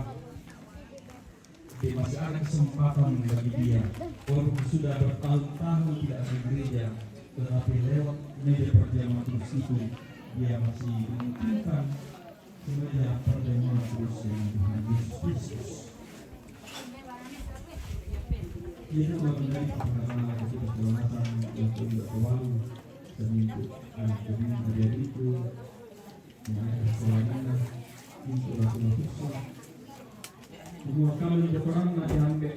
dia masih ada kesempatan bagi dia walaupun sudah bertahun-tahun tidak ada gereja, tetapi lewat media perjamuan terus itu dia masih memungkinkan media perjamuan terus dengan Tuhan Yesus Kristus. Dia telah menjadi pengalaman kita keselamatan yang tidak terlalu seminggu kemudian terjadi itu mengenai keselamatan untuk rasul-rasul. Semua kali berperang nak diambil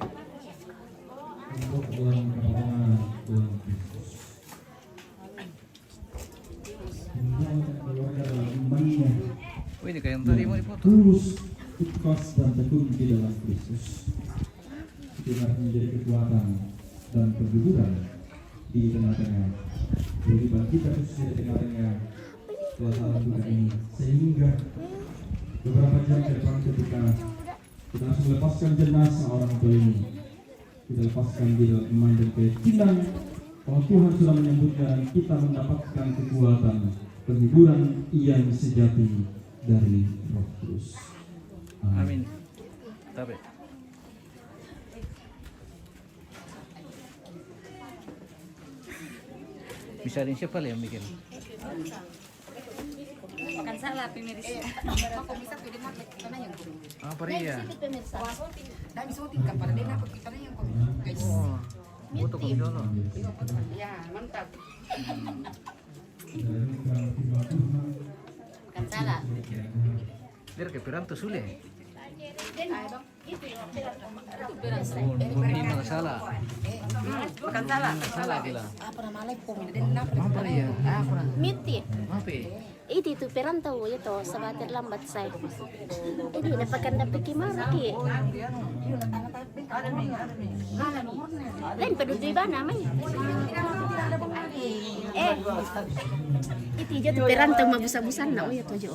untuk bulan Ramadan bulan Kristus. Kemudian keluarga dalam imannya. Oh ini kayak yang tadi mau dipoto. Tulus, ikhlas dan tekun di dalam Kristus. Itu harus menjadi kekuatan dan penghiburan di tengah-tengah kehidupan kita khususnya di tengah-tengah suasana duka ini, sehingga beberapa jam ke depan ketika kita langsung lepaskan jenazah orang tua ini, kita lepaskan di dalam iman dan keyakinan bahwa Tuhan sudah menyambutnya dan kita mendapatkan kekuatan penghiburan yang sejati dari Roh Kudus. Amin. Tapi bisa rin siapa lah yang bikin? Makan salah pemirsa. Ako bisa pwede mo kita na yung Apa ria? pemirsa. Dami sutin ka para din ako kita na yung guys. Oh, foto ko dulu. Ya, mantap. Makan salah. Dia kayak piranto sule. Ini masalah. Makan salah. Salah gila. Apa nama lagi pom din na. Apa ria? Apa? Miti. Apa? Iti tu perantau ito sa bater lambat say. Iti napaganda pikimara ki. Lain padudoy ba naman? Iti jo tu perantau mabusa-busan na uya to jo.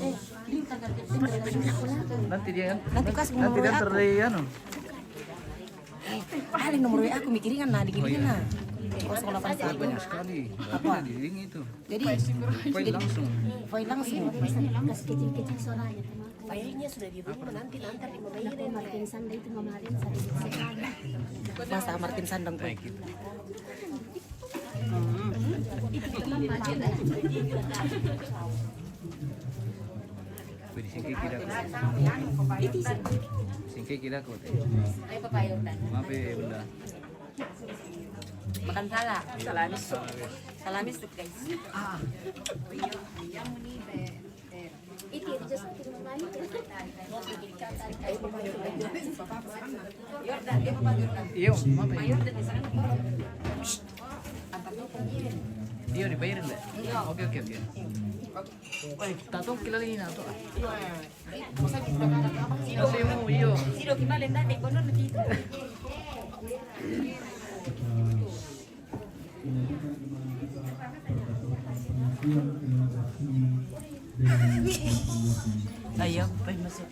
Nanti dia kan? Nanti kas Nanti dia terlihat ano? Paling nomor WA aku mikirin na dikirim na. Banyak sekali. Apa? Di link itu. Jadi File langsung. file langsung. Kas kecil-kecil suaranya. Filenya sudah dibuat nanti nanti Bayarin Martin Sanda itu kemarin sa sekali. Masa Martin Sandang tuh. Pwede singkay kira ko. Singkay kira ko. Ayo papayong dan. Mape bunda. Makan salah. Salamis. Salamis tuh guys. Iti just tinumay. Yordan, dia papa Yordan. Iyo, mape. Yordan di sana. Iyo dibayarin deh. Oke. Wah, tatong kilalin na to. Kasi mo, iyo. Sino gimana tadi? Kono na dito. Ayam, masuk.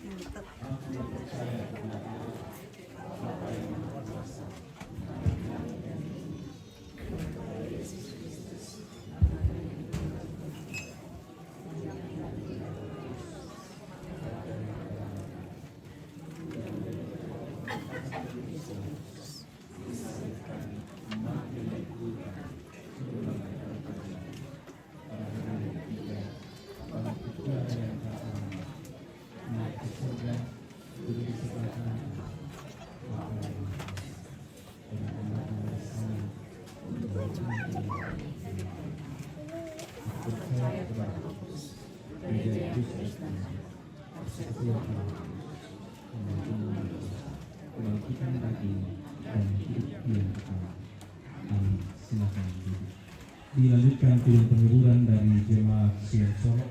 Dilanjutkan film penghiburan dari jemaat Siar Solo,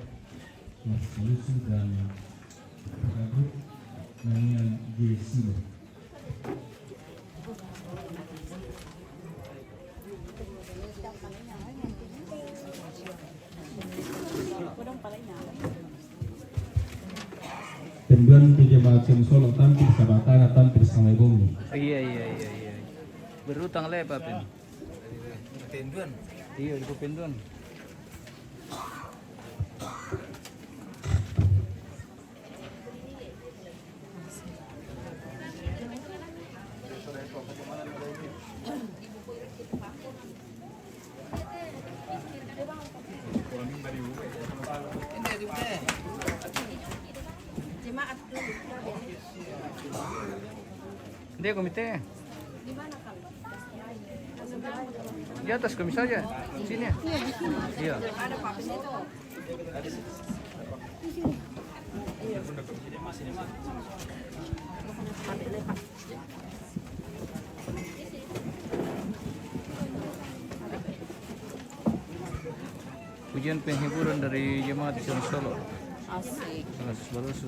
Mas Lusu dan Gabut, nyanyian Jesilo. Kemudian jemaat Siar Solo tampil sabatana tampil sama ibumu. Iya. Berutang lepa pin. Tenduan. Iya, di Kupinduan. Dia komite. Di atas kumis saja. Sini ya? Iya. Ada Pak situ. Pujian penghiburan dari jemaat Siar Solo. Asik. Bagus.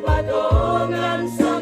Patungan sa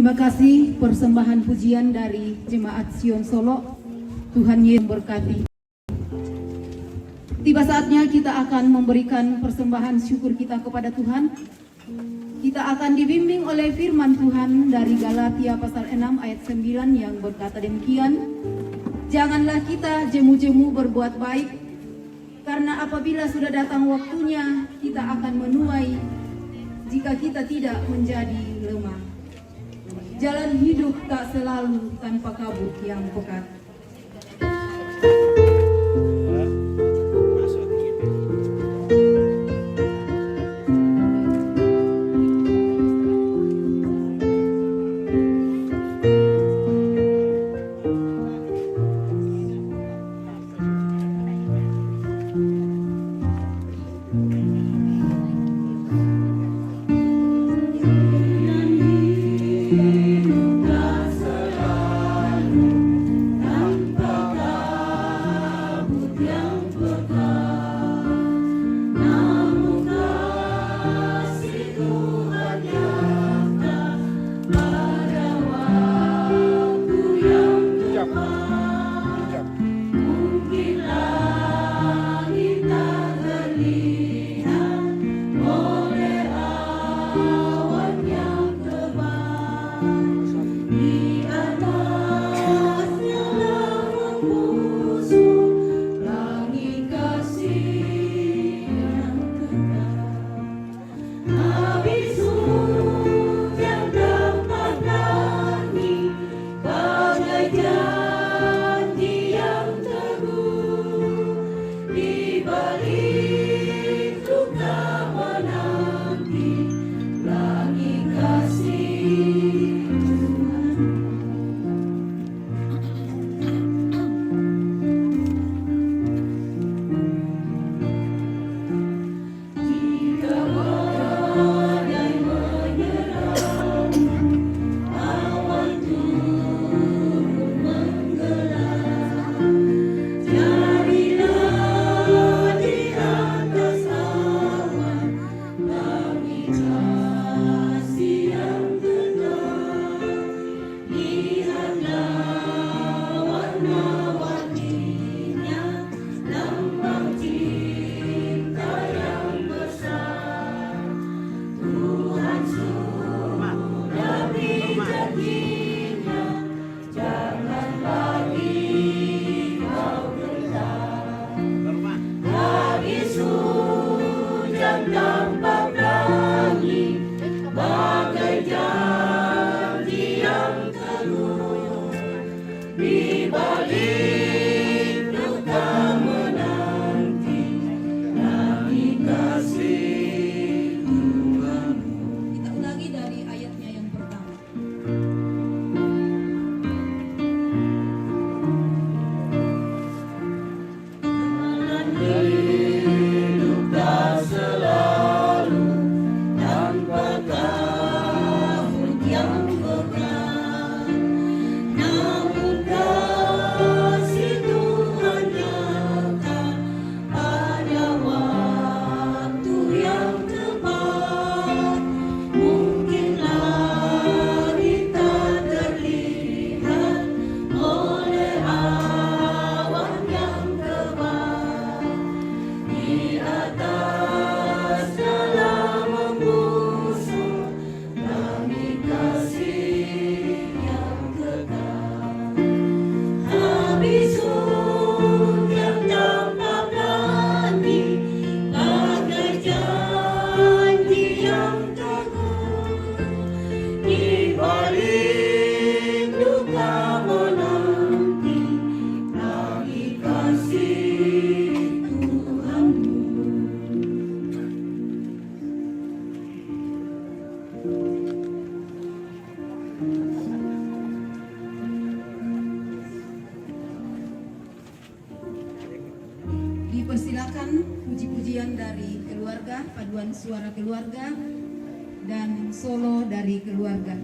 Terima kasih persembahan pujian dari Jemaat Sion Solo. Tuhan Yesus memberkati. Tiba saatnya kita akan memberikan persembahan syukur kita kepada Tuhan. Kita akan dibimbing oleh firman Tuhan dari Galatia pasal 6 ayat 9 yang berkata demikian. Janganlah kita jemu-jemu berbuat baik, karena apabila sudah datang waktunya, kita akan menuai jika kita tidak menjadi lemah. Jalan hidup tak selalu tanpa kabut yang pekat. Kita ulangi dari ayatnya yang pertama. Dipersilakan puji-pujian dari keluarga, paduan suara keluarga, dan solo dari keluarga.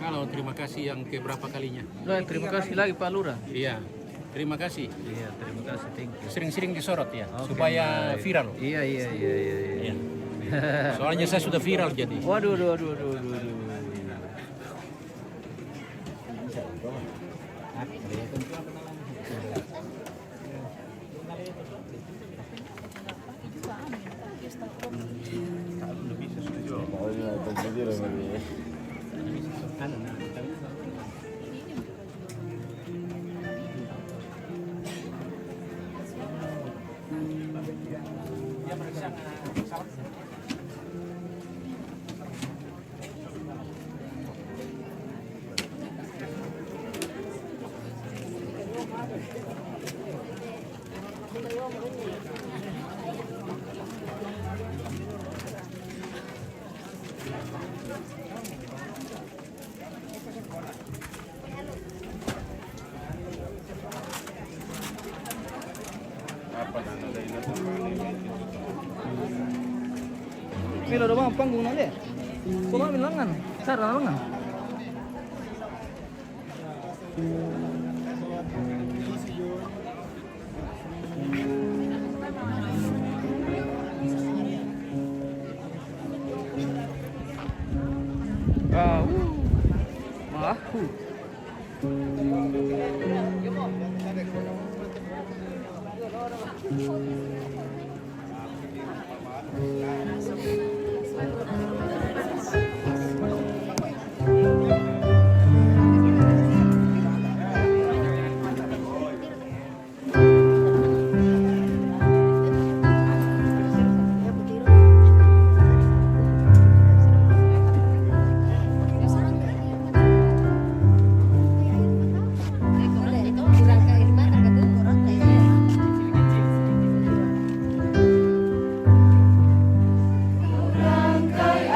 Halo, terima kasih yang keberapa kalinya. Terima kasih lagi Pak Lurah. Iya, terima kasih. Iya, terima kasih, thank you. Sering-sering disorot ya, Oke, supaya baik. viral. Iya. Iya. Soalnya saya sudah viral jadi. Waduh. Milo udah bang panggung nanti. Kok mau milangan? Cara langan. Mahu. Rangkai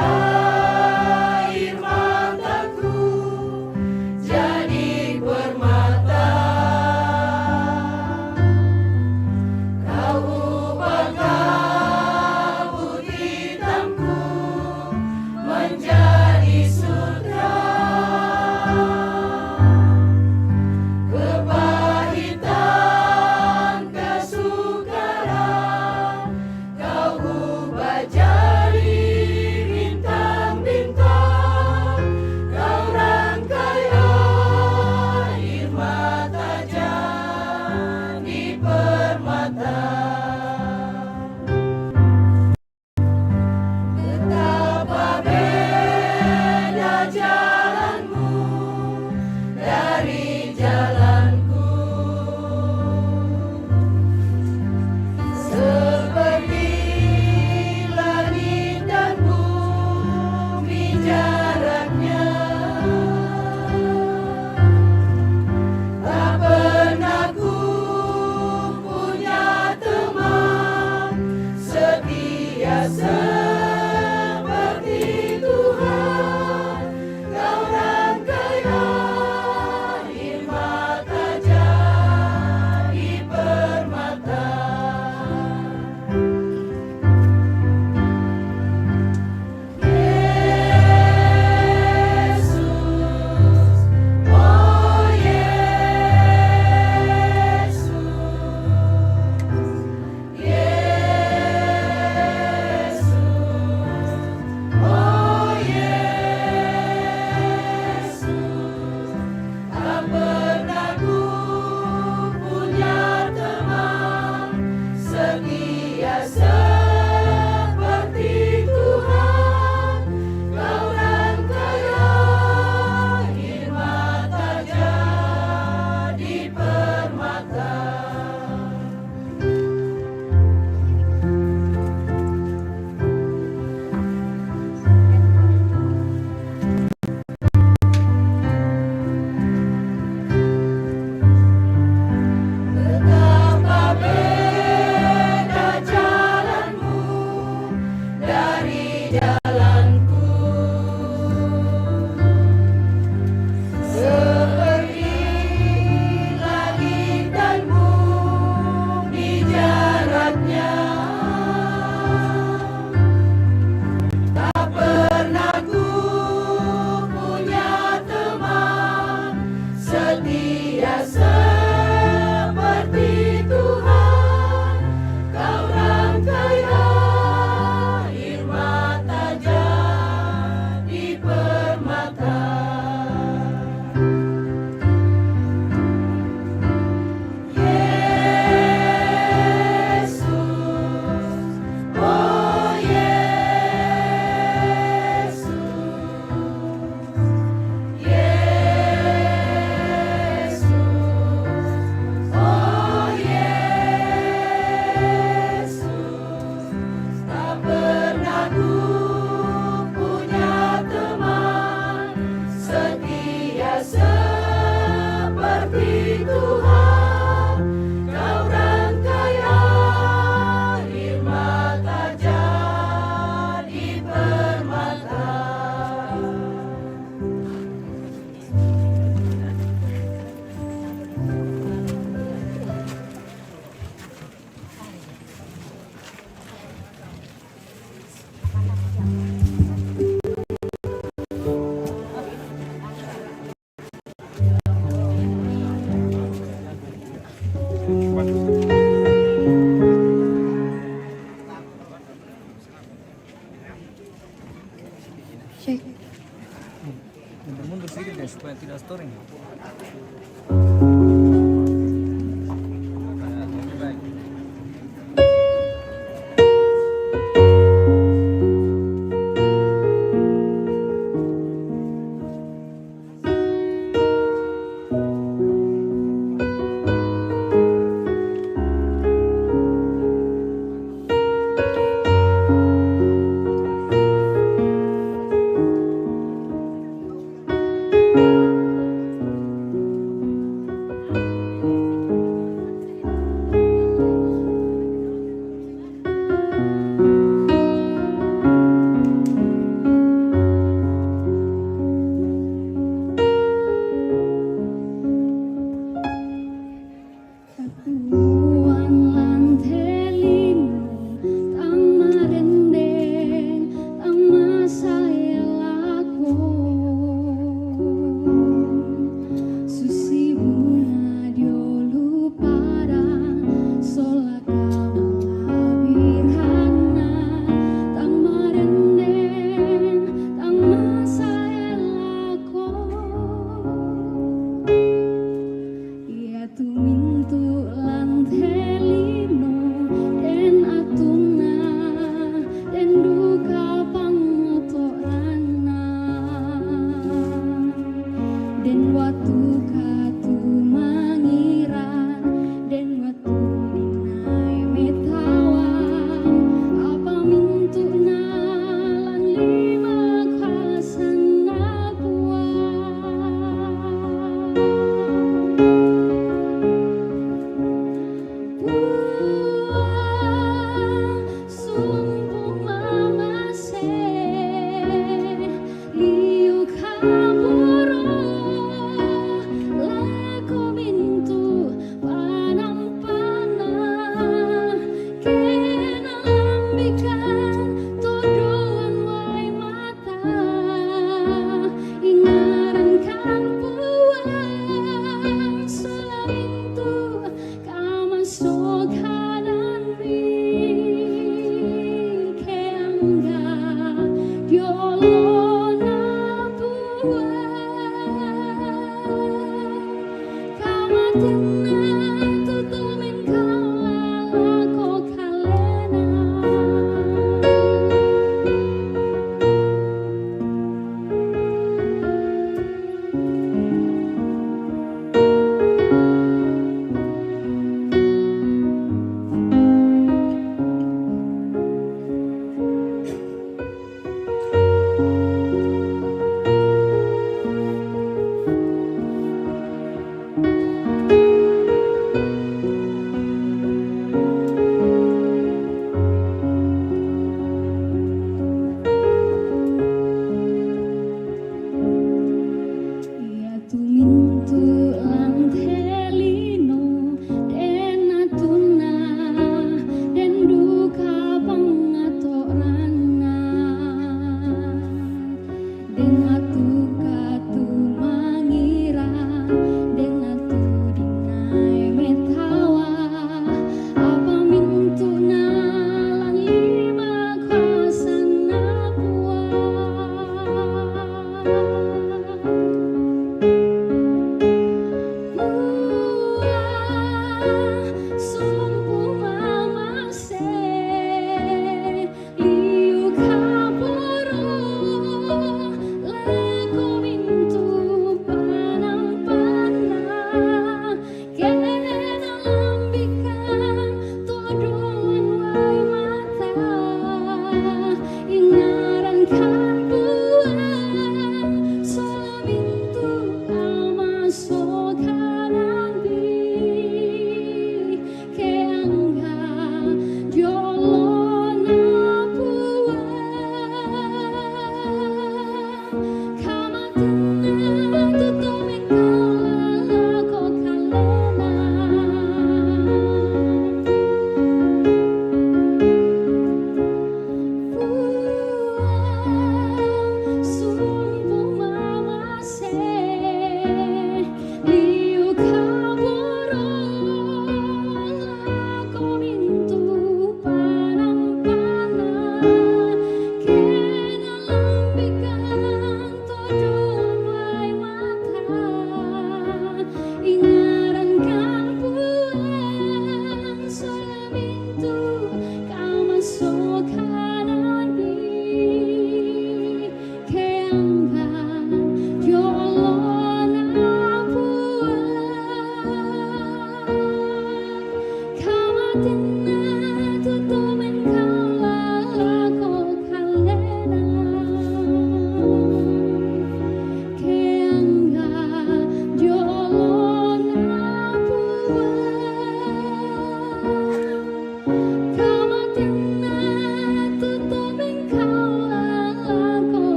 Mundur sedikit ya supaya tidak storing.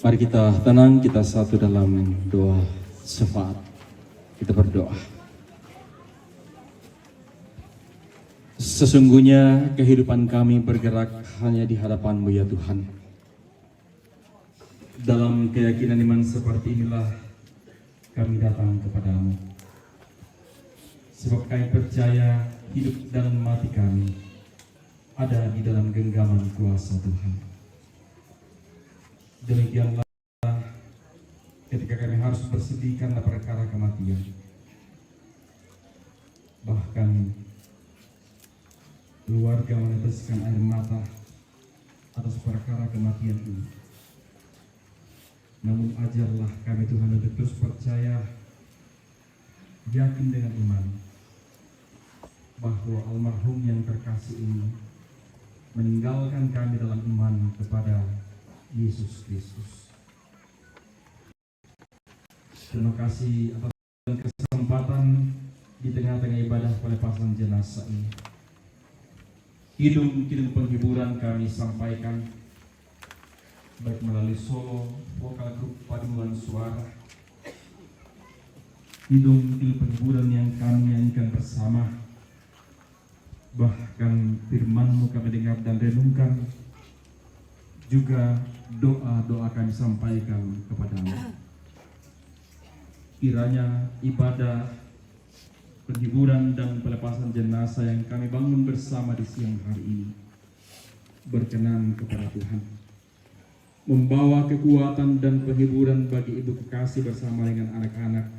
Mari kita tenang, kita satu dalam doa syafaat. Kita berdoa. Sesungguhnya kehidupan kami bergerak hanya di hadapan-Mu ya Tuhan. Dalam keyakinan iman seperti inilah kami datang kepadamu. Sebab kami percaya hidup dan mati kami ada di dalam genggaman kuasa Tuhan. Demikianlah ketika kami harus bersedih karena perkara kematian. Bahkan keluarga meneteskan air mata atas perkara kematian ini. Namun ajarlah kami Tuhan untuk terus percaya, yakin dengan iman bahwa almarhum yang terkasih ini meninggalkan kami dalam iman kepada Yesus Kristus. Terima kasih atas kesempatan di tengah-tengah ibadah pelepasan jenazah ini. Kidung-kidung penghiburan kami sampaikan, baik melalui solo, vokal grup paduan suara, kidung-kidung penghiburan yang kami nyanyikan bersama, bahkan firman-Mu kami dengar dan renungkan, juga doa-doa kami sampaikan kepada-Mu. Kiranya ibadah, penghiburan dan pelepasan jenazah yang kami bangun bersama di siang hari ini berkenan kepada Tuhan, membawa kekuatan dan penghiburan bagi ibu kekasih bersama dengan anak-anak,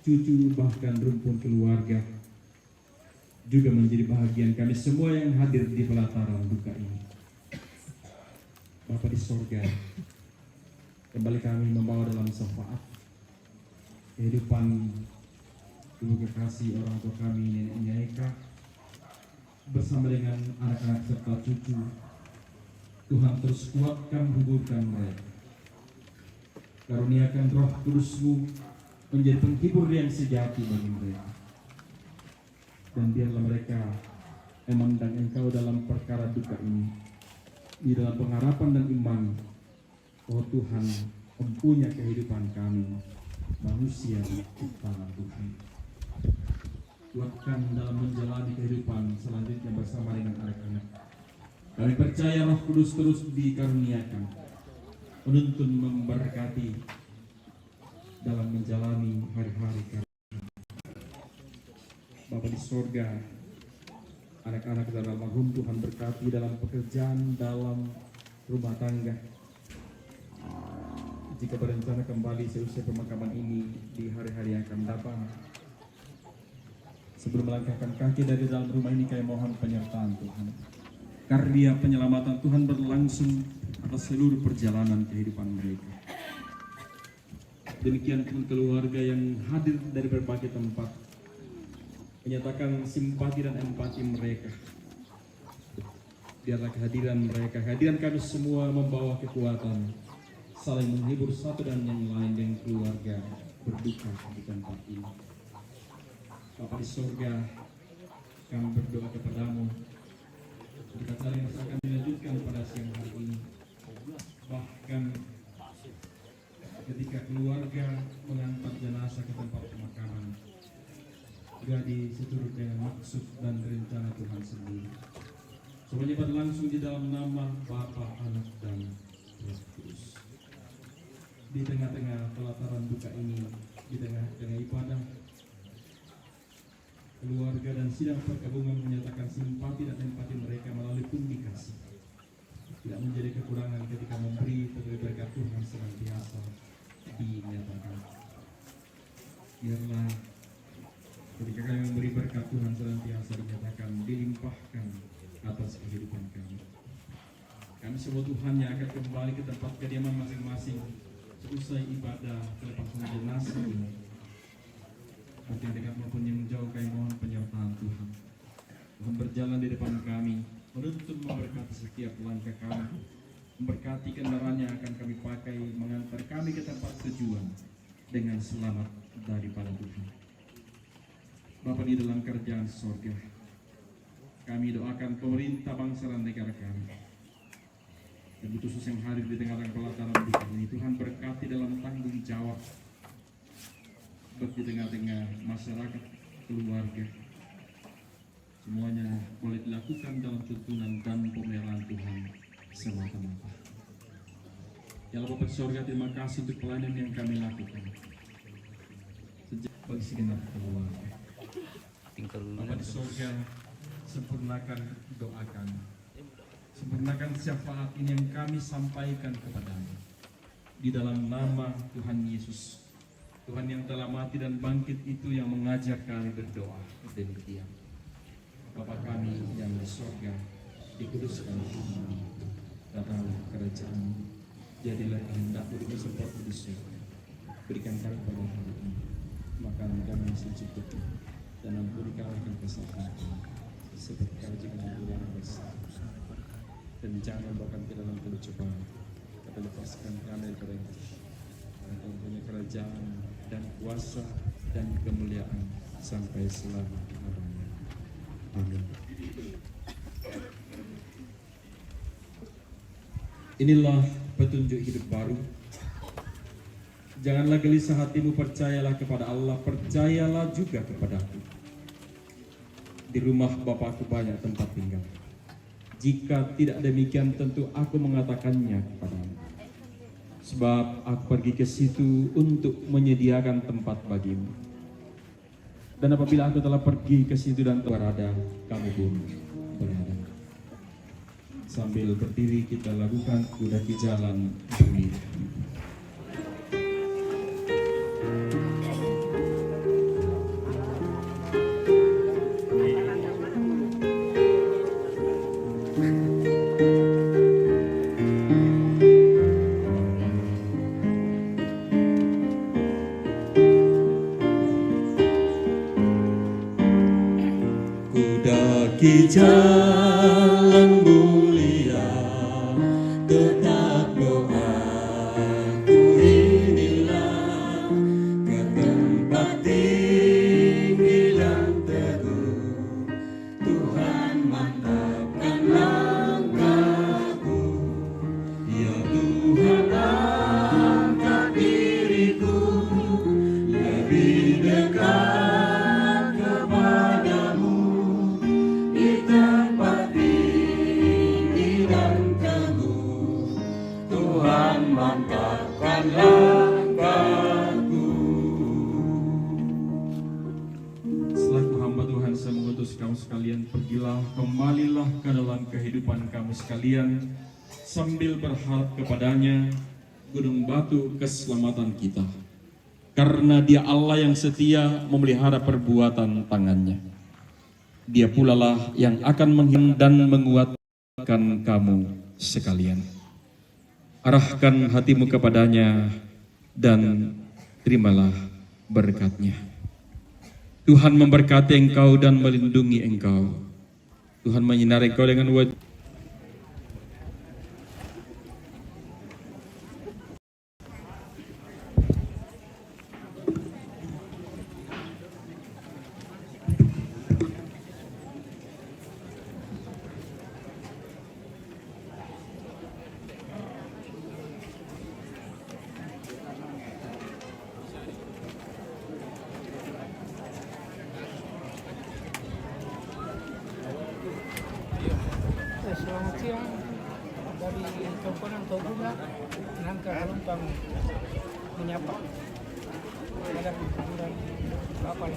cucu, bahkan rumpun keluarga, juga menjadi bahagian kami semua yang hadir di pelataran duka ini. Bapa di sorga, kembali kami membawa dalam syafaat kehidupan ibu kekasih orang tua kami, neneknya Eka, bersama dengan anak-anak serta cucu. Tuhan terus kuatkan, huburkan mereka. Karuniakan Roh Kudus-Mu menjadi penghibur yang sejati bagi mereka. Dan biarlah mereka memandang Engkau dalam perkara duka ini, di dalam pengharapan dan iman bahwa Tuhan mempunyai kehidupan kami, manusia ciptaan Tuhan. Kuatkan dalam menjalani kehidupan selanjutnya bersama dengan anak-anak. Kami percaya Roh Kudus terus dikaruniakan, menuntun, memberkati dalam menjalani hari-hari kami. Bapa di sorga, anak-anak dan almarhum Tuhan berkati dalam pekerjaan, dalam rumah tangga. Jika berencana kembali seusai pemakaman ini di hari-hari yang akan datang, sebelum melangkahkan kaki dari dalam rumah ini, kami mohon penyertaan Tuhan. Karya penyelamatan Tuhan berlangsung atas seluruh perjalanan kehidupan mereka. Demikian pun keluarga yang hadir dari berbagai tempat menyatakan simpati dan empati mereka. Biarlah kehadiran mereka, kehadiran kami semua membawa kekuatan, saling menghibur satu dan yang lain dengan keluarga berduka di tempat ini. Bapa di sorga, kami berdoa kepadamu, kita saling akan dilanjutkan pada siang hari ini. Bahkan ketika keluarga mengantar jenazah ke tempat pemakaman, juga diseturut dengan maksud dan rencana Tuhan sendiri. Semuanya berlangsung di dalam nama Bapa, Anak, dan Roh Kudus. Di tengah-tengah pelataran duka ini, di tengah-tengah ibadah, keluarga dan sidang perkabungan menyatakan simpati dan empati mereka melalui publikasi. Tidak menjadi kekurangan ketika memberi berkat Tuhan senantiasa dinyatakan. Biarlah ketika kami memberi berkat Tuhan senantiasa dinyatakan, dilimpahkan atas kehidupan kami. Kami semua Tuhan yang akan kembali ke tempat kediaman masing-masing seusai ibadah pelepasan jenazah ini. Makin dekat maupun yang jauh, kami mohon penyertaan Tuhan. Tuhan berjalan di depan kami, menuntun, memberkati setiap langkah kami, memberkati kendaraan yang akan kami pakai, mengantar kami ke tempat tujuan dengan selamat daripada Tuhan. Bapa di dalam kerjaan sorga, kami doakan pemerintah bangsa dan negara kami, dan khusus yang hadir di tengah-tengah pelataran duka ini. Tuhan di tengah-tengah masyarakat, keluarga. Semuanya boleh dilakukan dalam tuntunan dan pemeliharaan Tuhan semata-mata. Ya Allah Bapa di surga, terima kasih untuk pelayanan yang kami lakukan. Sejak bagi segenap keluarga. Bapa di surga, sempurnakan doa kami. Sempurnakan syafaat ini yang kami sampaikan kepadamu. Di dalam nama Tuhan Yesus, Tuhan yang telah mati dan bangkit itu yang mengajar kami berdoa demikian. Bapa kami yang di surga, dikuduskan namamu, datanglah kerajaan-Mu, jadilah kehendak-Mu seperti di surga. Berikan kami pada hari ini makanan kami yang secukupnya, dan ampuni kami kesalahan kami, seperti kami juga mengampuni orang bersalah. Dan jangan membawa kami ke dalam pencobaan, tapi lepaskan kami dari yang jahat. Karena Engkau punya kerajaan dan kuasa dan kemuliaan sampai selama-lamanya. Amin. Inilah petunjuk hidup baru. Janganlah gelisah hatimu, percayalah kepada Allah, percayalah juga kepadaku. Di rumah Bapakku banyak tempat tinggal. Jika tidak demikian, tentu aku mengatakannya kepadamu. Sebab aku pergi ke situ untuk menyediakan tempat bagimu. Dan apabila aku telah pergi ke situ dan berada, kamu pun berada. Sambil berdiri kita lakukan kudaki jalan bumi. Kudaki jalan mulia, tetap doaku inilah, ke tempat tinggi dan teguh. Tuhan mantapkan langkahku, ya Tuhan angkat diriku lebih dekat. Selaku hamba Tuhan, saya mengutus kamu sekalian, pergilah, kembalilah ke dalam kehidupan kamu sekalian, sambil berharap kepadanya, gunung batu keselamatan kita. Karena Dia Allah yang setia memelihara perbuatan tangannya. Dia pula lah yang akan menghimpun dan menguatkan kamu sekalian. Arahkan hatimu kepadanya dan terimalah berkat-Nya. Tuhan memberkati engkau dan melindungi engkau. Tuhan menyinari engkau dengan wajah. Selamat siang dari Komponen Togunga, Nangka Pelumpang menyapa pada bulan 8.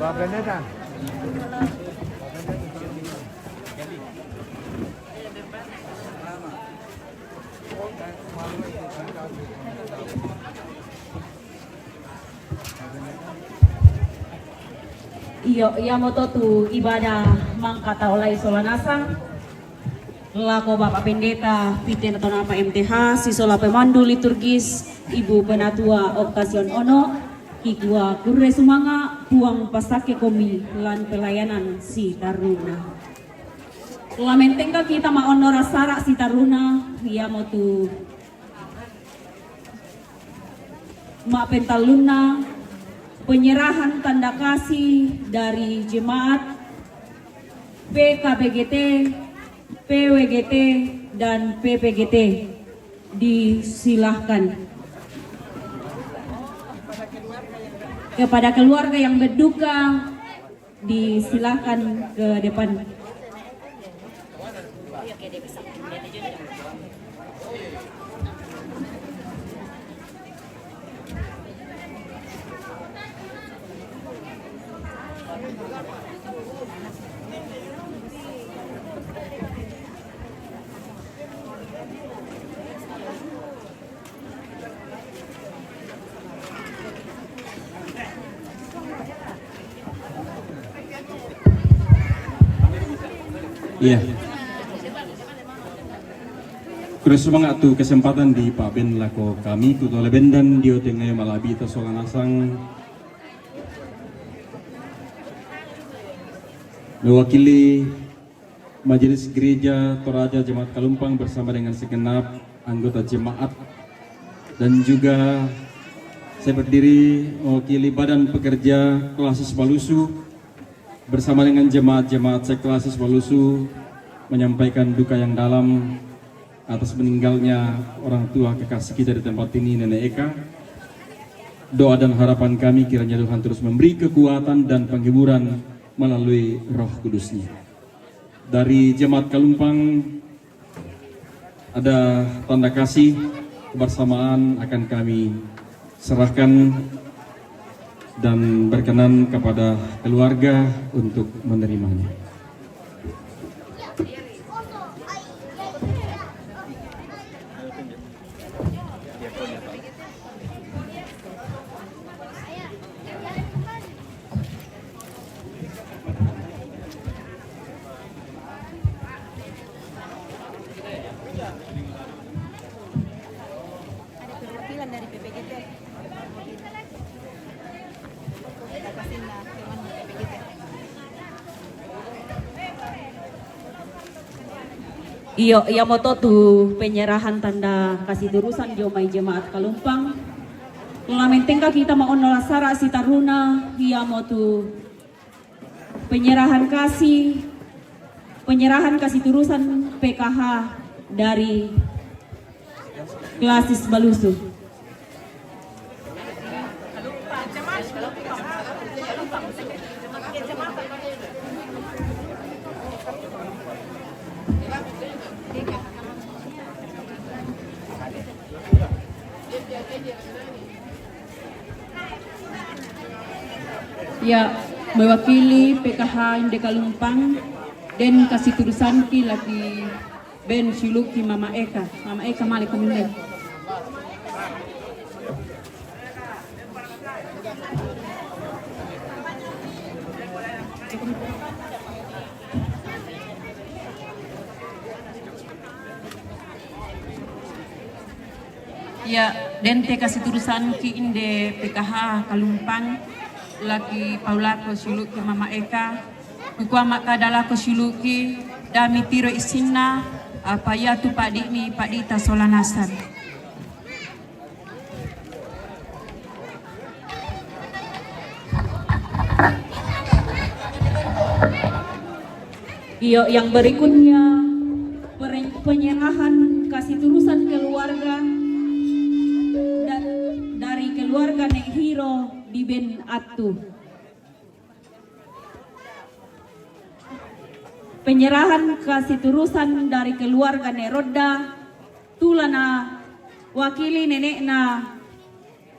Babeneta. Iya moto tu ibadah mangkata oleh solanasang lako Bapak Pendeta Piten atau nama MTH sisola pemandu liturgis Ibu Penatua Okasion Ono Kikua Kurre Sumanga Puang Pasake Komi lan pelayanan si Taruna Lamentengka kita maonora sarak si Taruna iya motu ma pentaluna penyerahan tanda kasih dari jemaat PKBGT, PWGT, dan PPGT disilahkan kepada keluarga yang berduka disilahkan ke depan. Iya. Kurang semangat tu kesempatan di Pak Ben lako kami kutu leben dan dio tengah malabi tasolan asang mewakili Majelis Gereja Toraja Jemaat Kalumpang bersama dengan segenap anggota jemaat dan juga saya berdiri mewakili Badan Pekerja Klasis Balusu bersama dengan jemaat-jemaat seklasis Balusu menyampaikan duka yang dalam atas meninggalnya orang tua kekasih kita di tempat ini, Nenek Eka. Doa dan harapan kami kiranya Tuhan terus memberi kekuatan dan penghiburan melalui Roh Kudus-Nya. Dari jemaat Kalumpang ada tanda kasih kebersamaan akan kami serahkan dan berkenan kepada keluarga untuk menerimanya. Ada perwakilan dari PPGT. Iyo moto tu penyerahan tanda kasih terusan jomai jemaat Kalumpang. Lamentengka kita mau nolasara si Taruna iya motu penyerahan kasih terusan PKH dari Klasis Balusu. Ya, mewakili PKH Inde Kalumpang dan kasih tulisan ki lagi Ben Siluki Mama Eka mali komune. Ya, dan te kasih tulisan ki Inde PKH Kalumpang laki Paulako Siluki Mama Eka kukua maka dalako Siluki dami tiro isinna apa ya tu Pak Dita Solanasan. Iyo yang berikutnya penyerahan kasih turusan keluarga dari keluarga Nek Hiro di Ben Atu. Penyerahan kasih turusan dari keluarga Neroda tulana wakili nenekna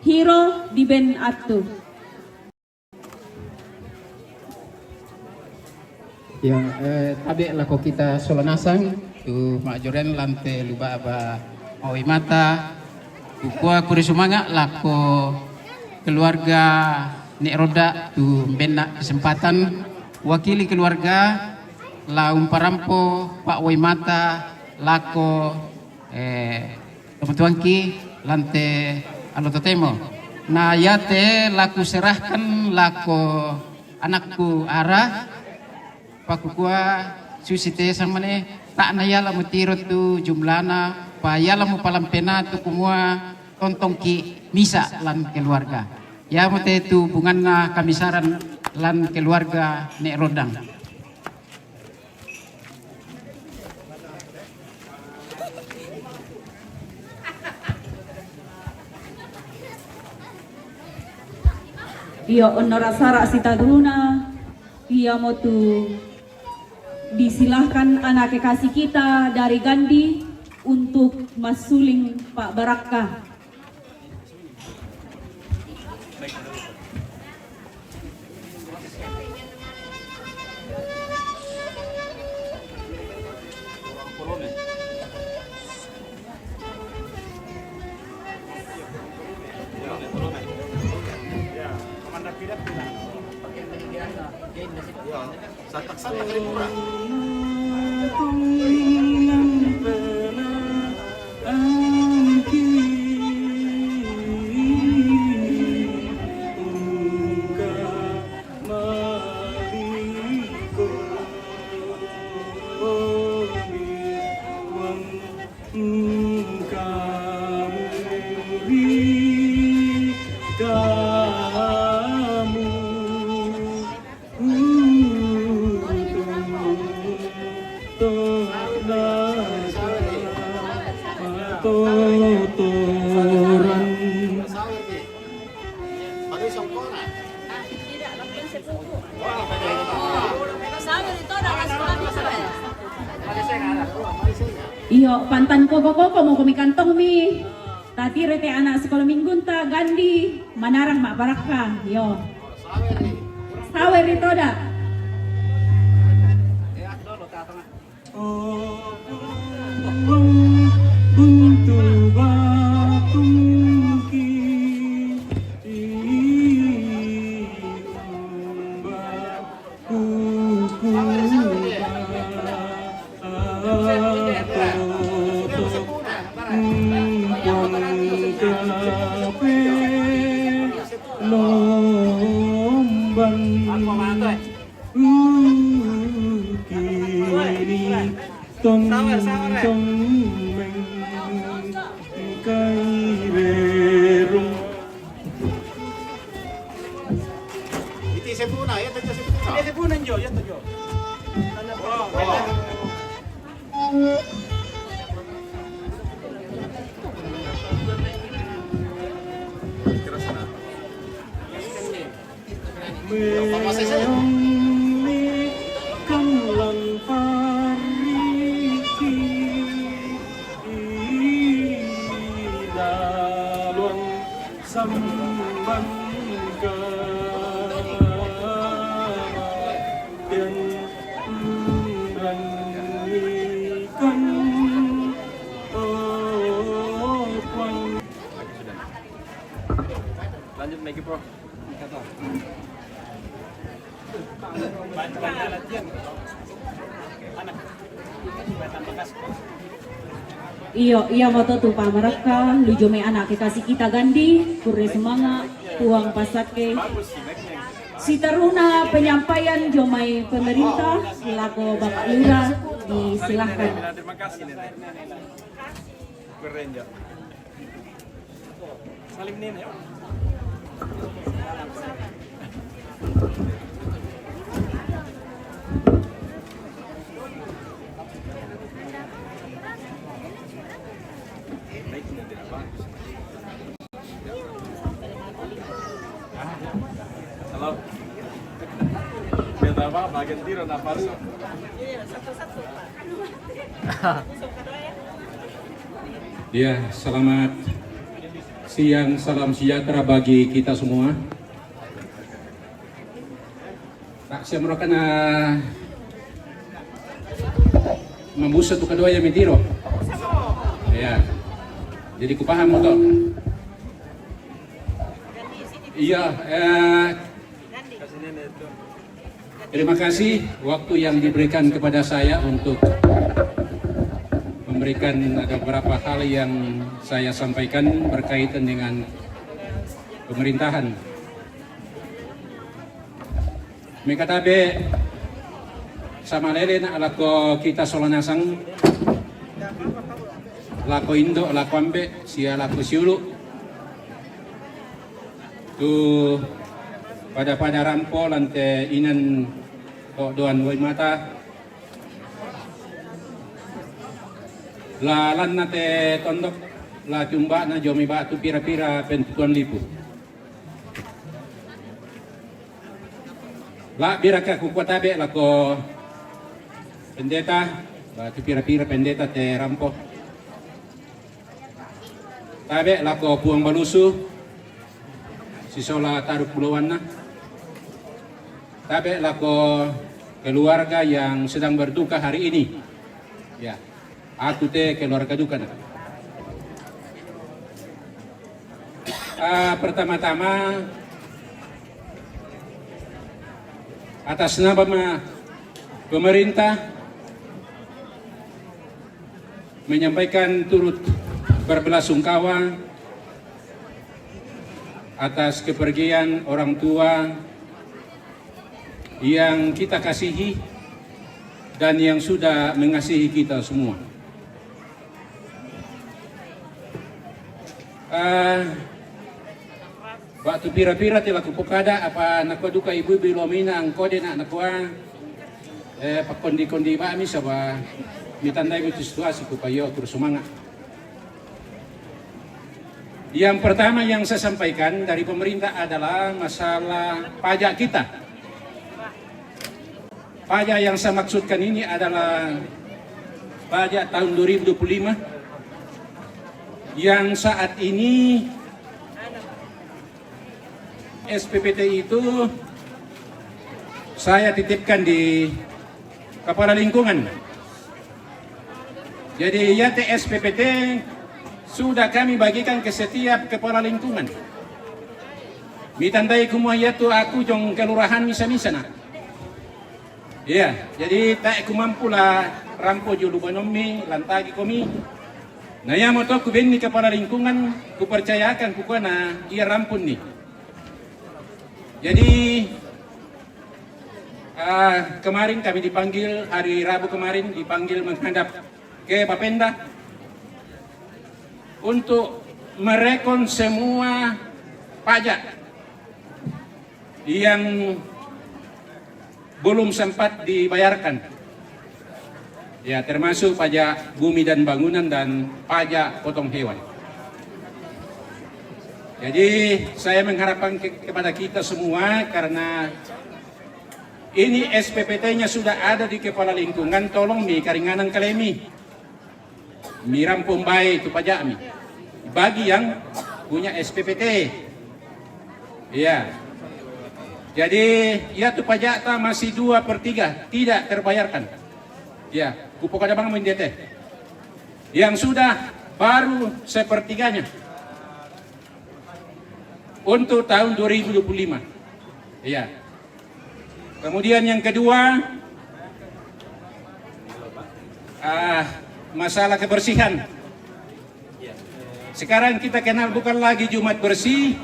Hiro di Ben Atu. Ya, tabi lako kita solanasang tu majoren lante luba aba awi mata ukua kuri sumanga lako keluarga Nek Roda tu benak kesempatan wakili keluarga la umparampo Pak Waimata lako teman-teman ki lante alototemo na yate laku serahkan lako anakku arah pakukua susite sang mane tak nayala mutirot tu jumlana payala mu palampena tu kumua tontong ki misa lan keluarga ya mate tu bunganna kamisaran lan keluarga Nek Rodang. Iya onora sara sita gruna, iya motu disilahkan anak kekasih kita dari Gandhi untuk masuling Pak Baraka. Santak kali murah. Iyo pantan koko mau kami kantong mi. Tadi rete anak sekolah minggu ta Gandhi manarang mak baraka. Yo. Sawer itu dah. Lanjut Maggie Pro. Iya moto tu pamaraka lujome anak kekasih kita Gandhi kure semangat tuang pasake si teruna penyampaian jomai pemerintah selaku Bapak Lurah disilahkan. Terima kasih Nenek. Keren ya. Salim Nenek ya. Halo. Beta apa? Bagian tiro na paru. Ya, selamat siang, salam sejahtera bagi kita semua. Tak saya merupakan membusa tu kedua yang mitiro. Ya. Jadi ku paham motor. Iya, terima kasih waktu yang diberikan kepada saya untuk memberikan ada beberapa hal yang saya sampaikan berkaitan dengan pemerintahan. Mekatabe sama lele na alako kita Solanasang, lako Indo, lako Ambe, sia lako Siulu. Tu pada rampo lante inan doan Waimata. La lan na te tondok la tumba na jomi ba tu pira-pira pentuan lipu. La biraka ku tabe la ko pendeta ba tu pira-pira pendeta te rampo. Tabe la ko puang balusu si sola taruk buluan na. Tabe la ko keluarga yang sedang berduka hari ini. Ya. Aku te keluarga duka na. Pertama-tama atas nama pemerintah menyampaikan turut berbelasungkawa atas kepergian orang tua yang kita kasihi dan yang sudah mengasihi kita semua. Waktu pira-pira telah kupukada apa nakwa duka ibu bilomina ang kode na nakwa pakondi-kondi ba mi sawa mitandai itu situasi kupayo terus semangat. Yang pertama yang saya sampaikan dari pemerintah adalah masalah pajak kita. Pajak yang saya maksudkan ini adalah pajak tahun 2025 yang saat ini SPPT itu saya titipkan di Kepala Lingkungan. Jadi ya SPPT sudah kami bagikan ke setiap kepala lingkungan. Mitandai kumua yaitu aku jong kelurahan misa-misa nak. Iya, jadi tak aku mampu lah rampo julu banomi lantagi komi. Nah ya moto ku benni kepala lingkungan ku percayakan ku kana ia rampun nih. Jadi kemarin kami dipanggil hari Rabu kemarin dipanggil menghadap ke Bapenda untuk merekon semua pajak yang belum sempat dibayarkan. Ya, termasuk pajak bumi dan bangunan dan pajak potong hewan. Jadi saya mengharapkan kepada kita semua karena ini SPPT-nya sudah ada di kepala lingkungan, tolong mi karinganan kalemi. Miram pombai itu pajak mi. Bagi yang punya SPPT. Iya. Jadi ya tu pajak ta masih 2/3 tidak terbayarkan. Ya, kupok ada bang mendete. Yang sudah baru 1/3-nya. Untuk tahun 2025. Iya. Kemudian yang kedua masalah kebersihan. Sekarang kita kenal bukan lagi Jumat bersih,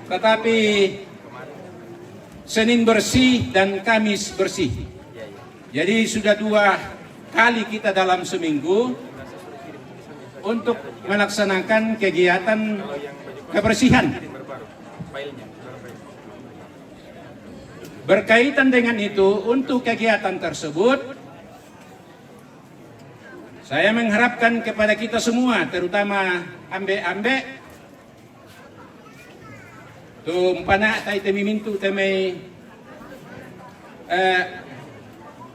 tetapi Senin bersih dan Kamis bersih. Jadi sudah 2 kali kita dalam seminggu untuk melaksanakan kegiatan kebersihan. Berkaitan dengan itu, untuk kegiatan tersebut, saya mengharapkan kepada kita semua, terutama ambe-ambe, tumpana tay temimintu temay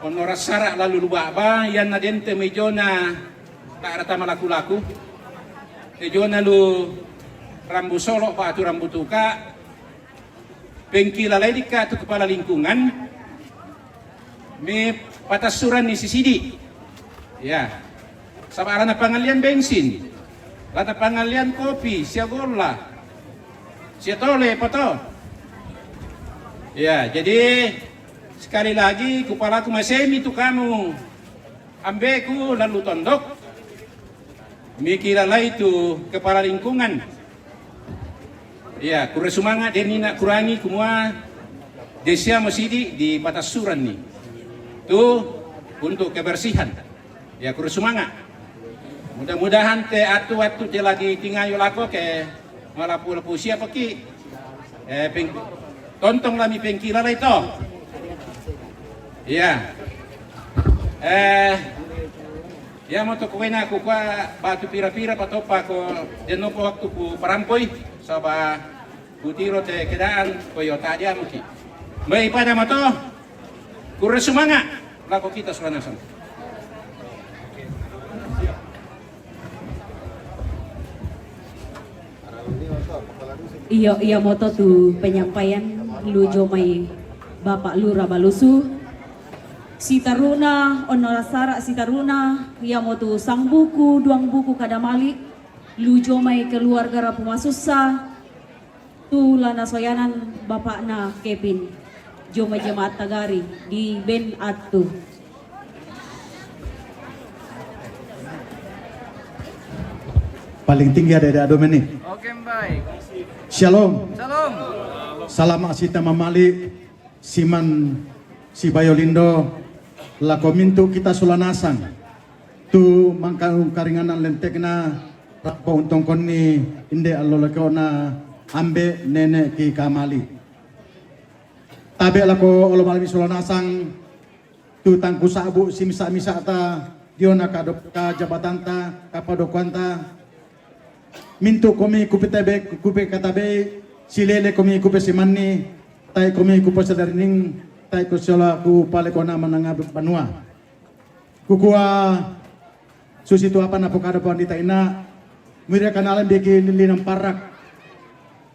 onorasara lalu lubaba yan na din temay jona taarata malaku-laku te jona lu rambu solo pa atu rambu tuka pengkilalay di ka atu kepala lingkungan me patasuran ni sisidi. Ya. Sama arana pangalian bensin. Lata pangalian kopi, siya gola. Siya tole pato. Ya, jadi sekali lagi kepala ku masemi tu kamu. Ambeku lalu tondok. Mikirlah itu kepala lingkungan. Ya, kurang semangat dan nak kurangi semua desa masjid di patasuran ni. Itu untuk kebersihan. Ya, kurang semangat. Mudah-mudahan te atu te lagi tinggal lako ke malapu siapa ki. Tontong lami pengkira lah itu. Ya. Ya mau to kuena ku batu pira-pira patopa ko denopo waktu ku parampoi saba butiro te kedaan ko yo tadia muki. Mai pada mato kurang semangat lako kita Sulanasan. Iya moto tu penyampaian lu jomai Bapak Lura Balusu si taruna onorasara si taruna ia moto sang buku duang buku kadamalik lu jomai keluarga rapu masusa tu lana soyanan Bapak na Kevin jomai jemaat Tagari di Ben Atu. Paling tinggi ada Domini. Oke, baik. Shalom. Salam. Salam asita mamali siman si Bayolindo lakomintu kita Sulanasan. Tu mangkang karinganan lentekna rapo untong koni inde alolakona ambe nenek ki kamali. Tabe lako olomali Sulanasan tu tangku sabu simisa-misa ta diona ka jabatan ta kapadokwanta. Mintu komi kupe katabe silele komi kupe simani tai komi kupe sadarining tai kusola ku pale kona mananga banua kukua susitu apa napokada pandita ina mira kanalan beki linang parak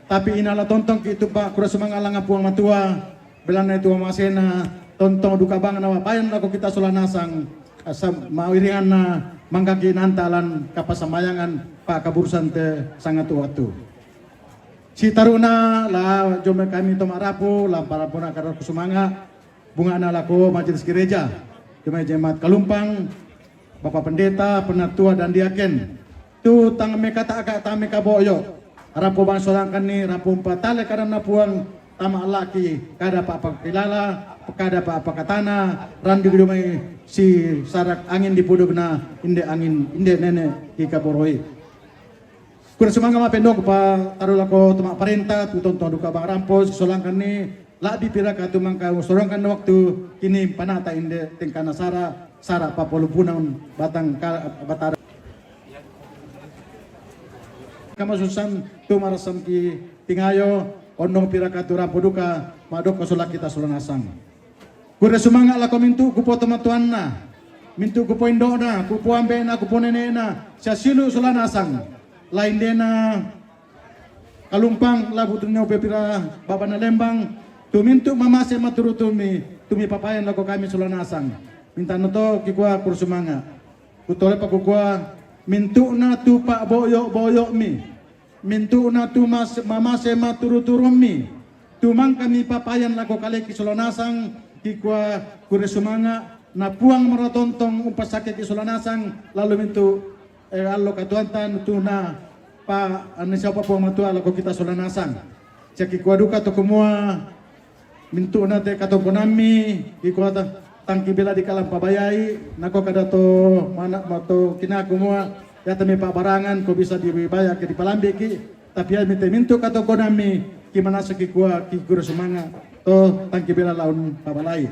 tapi inala tontong itu pak kura sumang alanga puang matua belana itu masena tontong duka bang nawa payan lako kita Sulanasang asam mawiringan na manggagi nantalan kapasamayangan Pak Kaburusan te sangat waktu. Si taruna lah jome kami to marapu lah para puna karar kusumanga bunga na lako majelis gereja jome jemaat Kalumpang Bapak Pendeta penatua dan diaken tu tang me kata agak tame kaboyo rapo bang solangkan ni rapo patale karena puang tama laki kada Pak Pilala kada Pak Katana randi jome si sarak angin di pudugna inde angin inde nene ika boroi kurang semangat ma pendok pa tarulako tumak parenta tu tonton duka bang rampos solangkan ni labi pira ka tumangka sorongkan waktu kini panata inde tengkana sara papolupunan batang batara kamasusan tu marasam ki tingayo onong pira ka turampo duka madok kosolak kita Sulanasang. Kurang semangat lako mintu kupo tematuanna mintu kupo indona kupo ambena kupo nenena sia silu Sulanasang lain dena Kalumpang labu tunyo pepira babana Lembang tumintu mamase maturu tumi papayan lako kami Sulanasang minta noto kikwa kursumanga kutole pa kukwa mintu na tu pak boyok mi mintu na tu mamase maturu mi tumang kami papayan lako kale ki Sulanasang kikwa kursumanga na puang marotontong umpasake ki Sulanasang lalu mintu allo katuantan tuna pa ane siapa po matua lako kita Sulanasang caki kuaduka to kumua mintu na te kato konami ikuata tangki bela di kalam pabayai nako kada to mana mato kina kumua ya temi pa barangan ko bisa dibaya ke di palambi ki tapi ya mintu kato konami ki manasa ki kuah ki guru semanga to tangki bela laun pabalai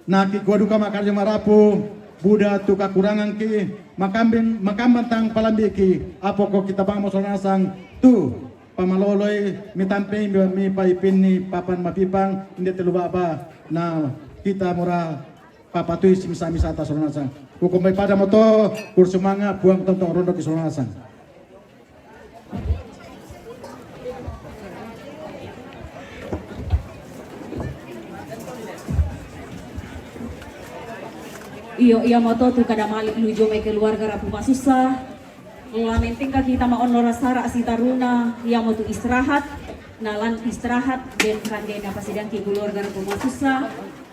na ki kuaduka makarja marapu Buddha tu kakurangan ki makamban tang palambi ki apo ko kita bang Sulanasang tu pamaloloy mitampe mi paipin ni papan mapipang hindi telu baba na kita mura papatuy simisa-misa ta Sulanasang kukumbay pada mo to kursumanga buang tontong rondo ki Sulanasang. Iya moto tu kada malik lu jomai keluarga rapu masusah. Lamenting ka kita maon lora sara si taruna ia mau tu istirahat. Nalan istirahat dan kandai apa sidang ki keluarga rapu masusah.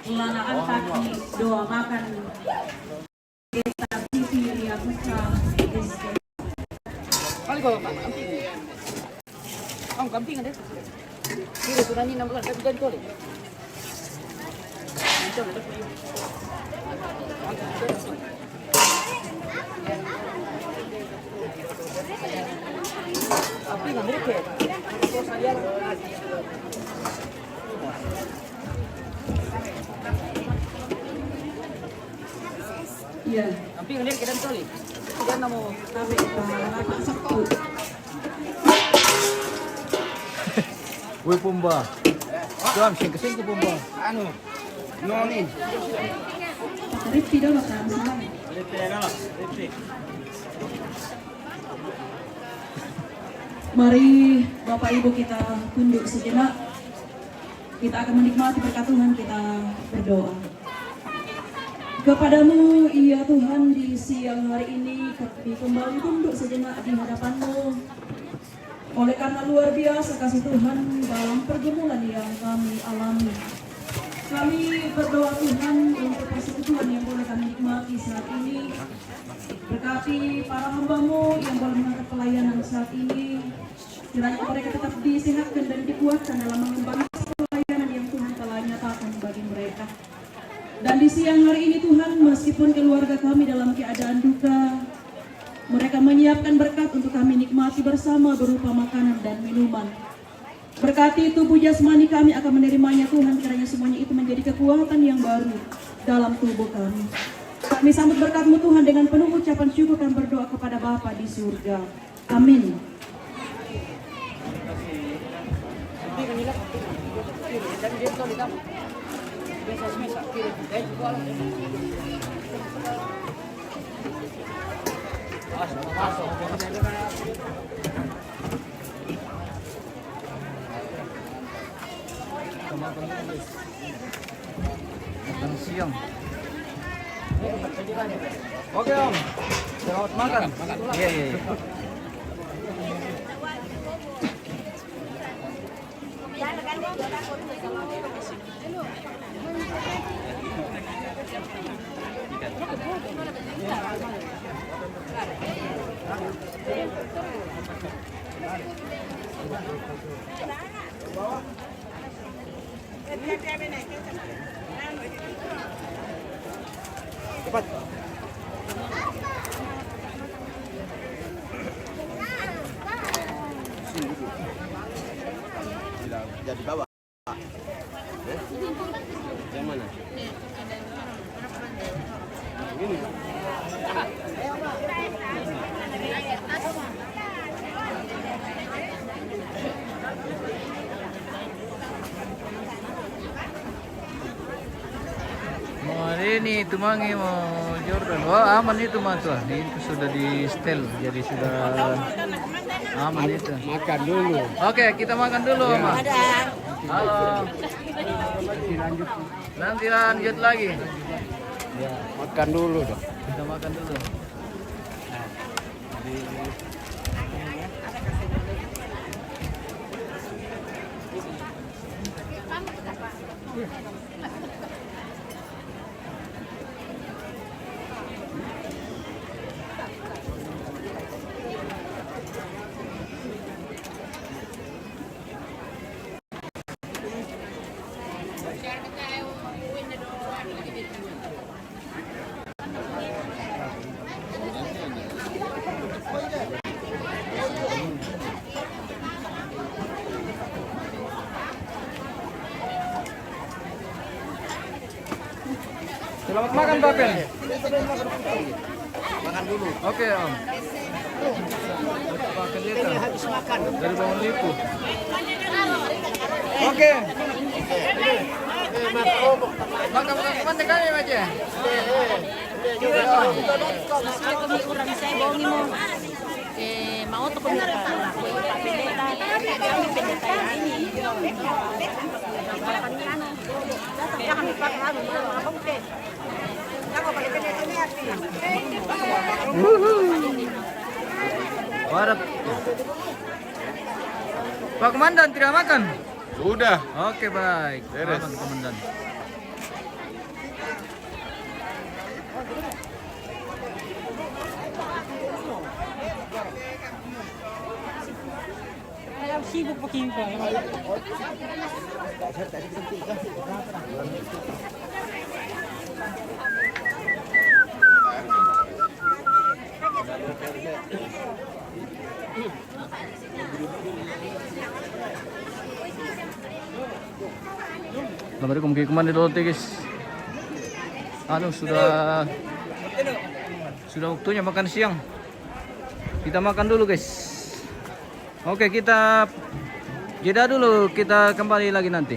Lanaan kaki doa makan. Kita TV ia buka. Kali kau camping ada. Kira sudah ni 6 bulan tapi jadi kau. Api nggak mirip ya? Iya. Api nggak mirip kita kali. Dia nak mau sampai ke Woi Pumba. Jom sing kesini ke Pumba. Anu. Noni. Rifki dulu kan. Mari Bapak Ibu kita tunduk sejenak. Kita akan menikmati berkat Tuhan, kita berdoa. Kepadamu ya Tuhan di siang hari ini kami kembali tunduk sejenak di hadapan-Mu. Oleh karena luar biasa kasih Tuhan dalam pergumulan yang kami alami. Kami berdoa Tuhan untuk persekutuan yang boleh kami nikmati saat ini. Berkati para hamba-Mu yang boleh menangkap pelayanan saat ini. Kiranya mereka tetap disehatkan dan dikuatkan dalam mengembangkan pelayanan yang Tuhan telah nyatakan bagi mereka. Dan di siang hari ini Tuhan, meskipun keluarga kami dalam keadaan duka, mereka menyiapkan berkat untuk kami nikmati bersama berupa makanan dan minuman. Berkati tubuh jasmani kami akan menerimanya Tuhan, kiranya semuanya itu menjadi kekuatan yang baru dalam tubuh kami. Kami sambut berkat-Mu Tuhan dengan penuh ucapan syukur dan berdoa kepada Bapa di surga. Amin. Makan siang. Oke Om, selamat makan. Iya. Cepat. Jadi bawah. Yang mana? Ini. Ini tumangi mau Jordan. Wah aman itu mah tuh. Ini sudah di setel, jadi sudah aman itu. Makan dulu. Oke, kita makan dulu, Mama. Halo. Nanti lanjut lagi. Ya, makan dulu dong. Kita makan dulu. Selamat makan, Bapen. Makan dulu. Oke, Om. Ini habis makan. Dari Bangun Lipu. Oke. Makan kemana kami, Mas? Kurang saya bohongi mo. Mau to kumita lah. Pendeta. Kami pendeta ini. Kami pakai apa? Apa Warat. Pak Komandan tidak makan? Sudah. Oke, baik. Beres. Aman, Komandan. Sibuk pakai info. Assalamualaikum Komandan dulu guys. Sudah waktunya makan siang. Kita makan dulu guys. Oke, kita jeda dulu, kita kembali lagi nanti.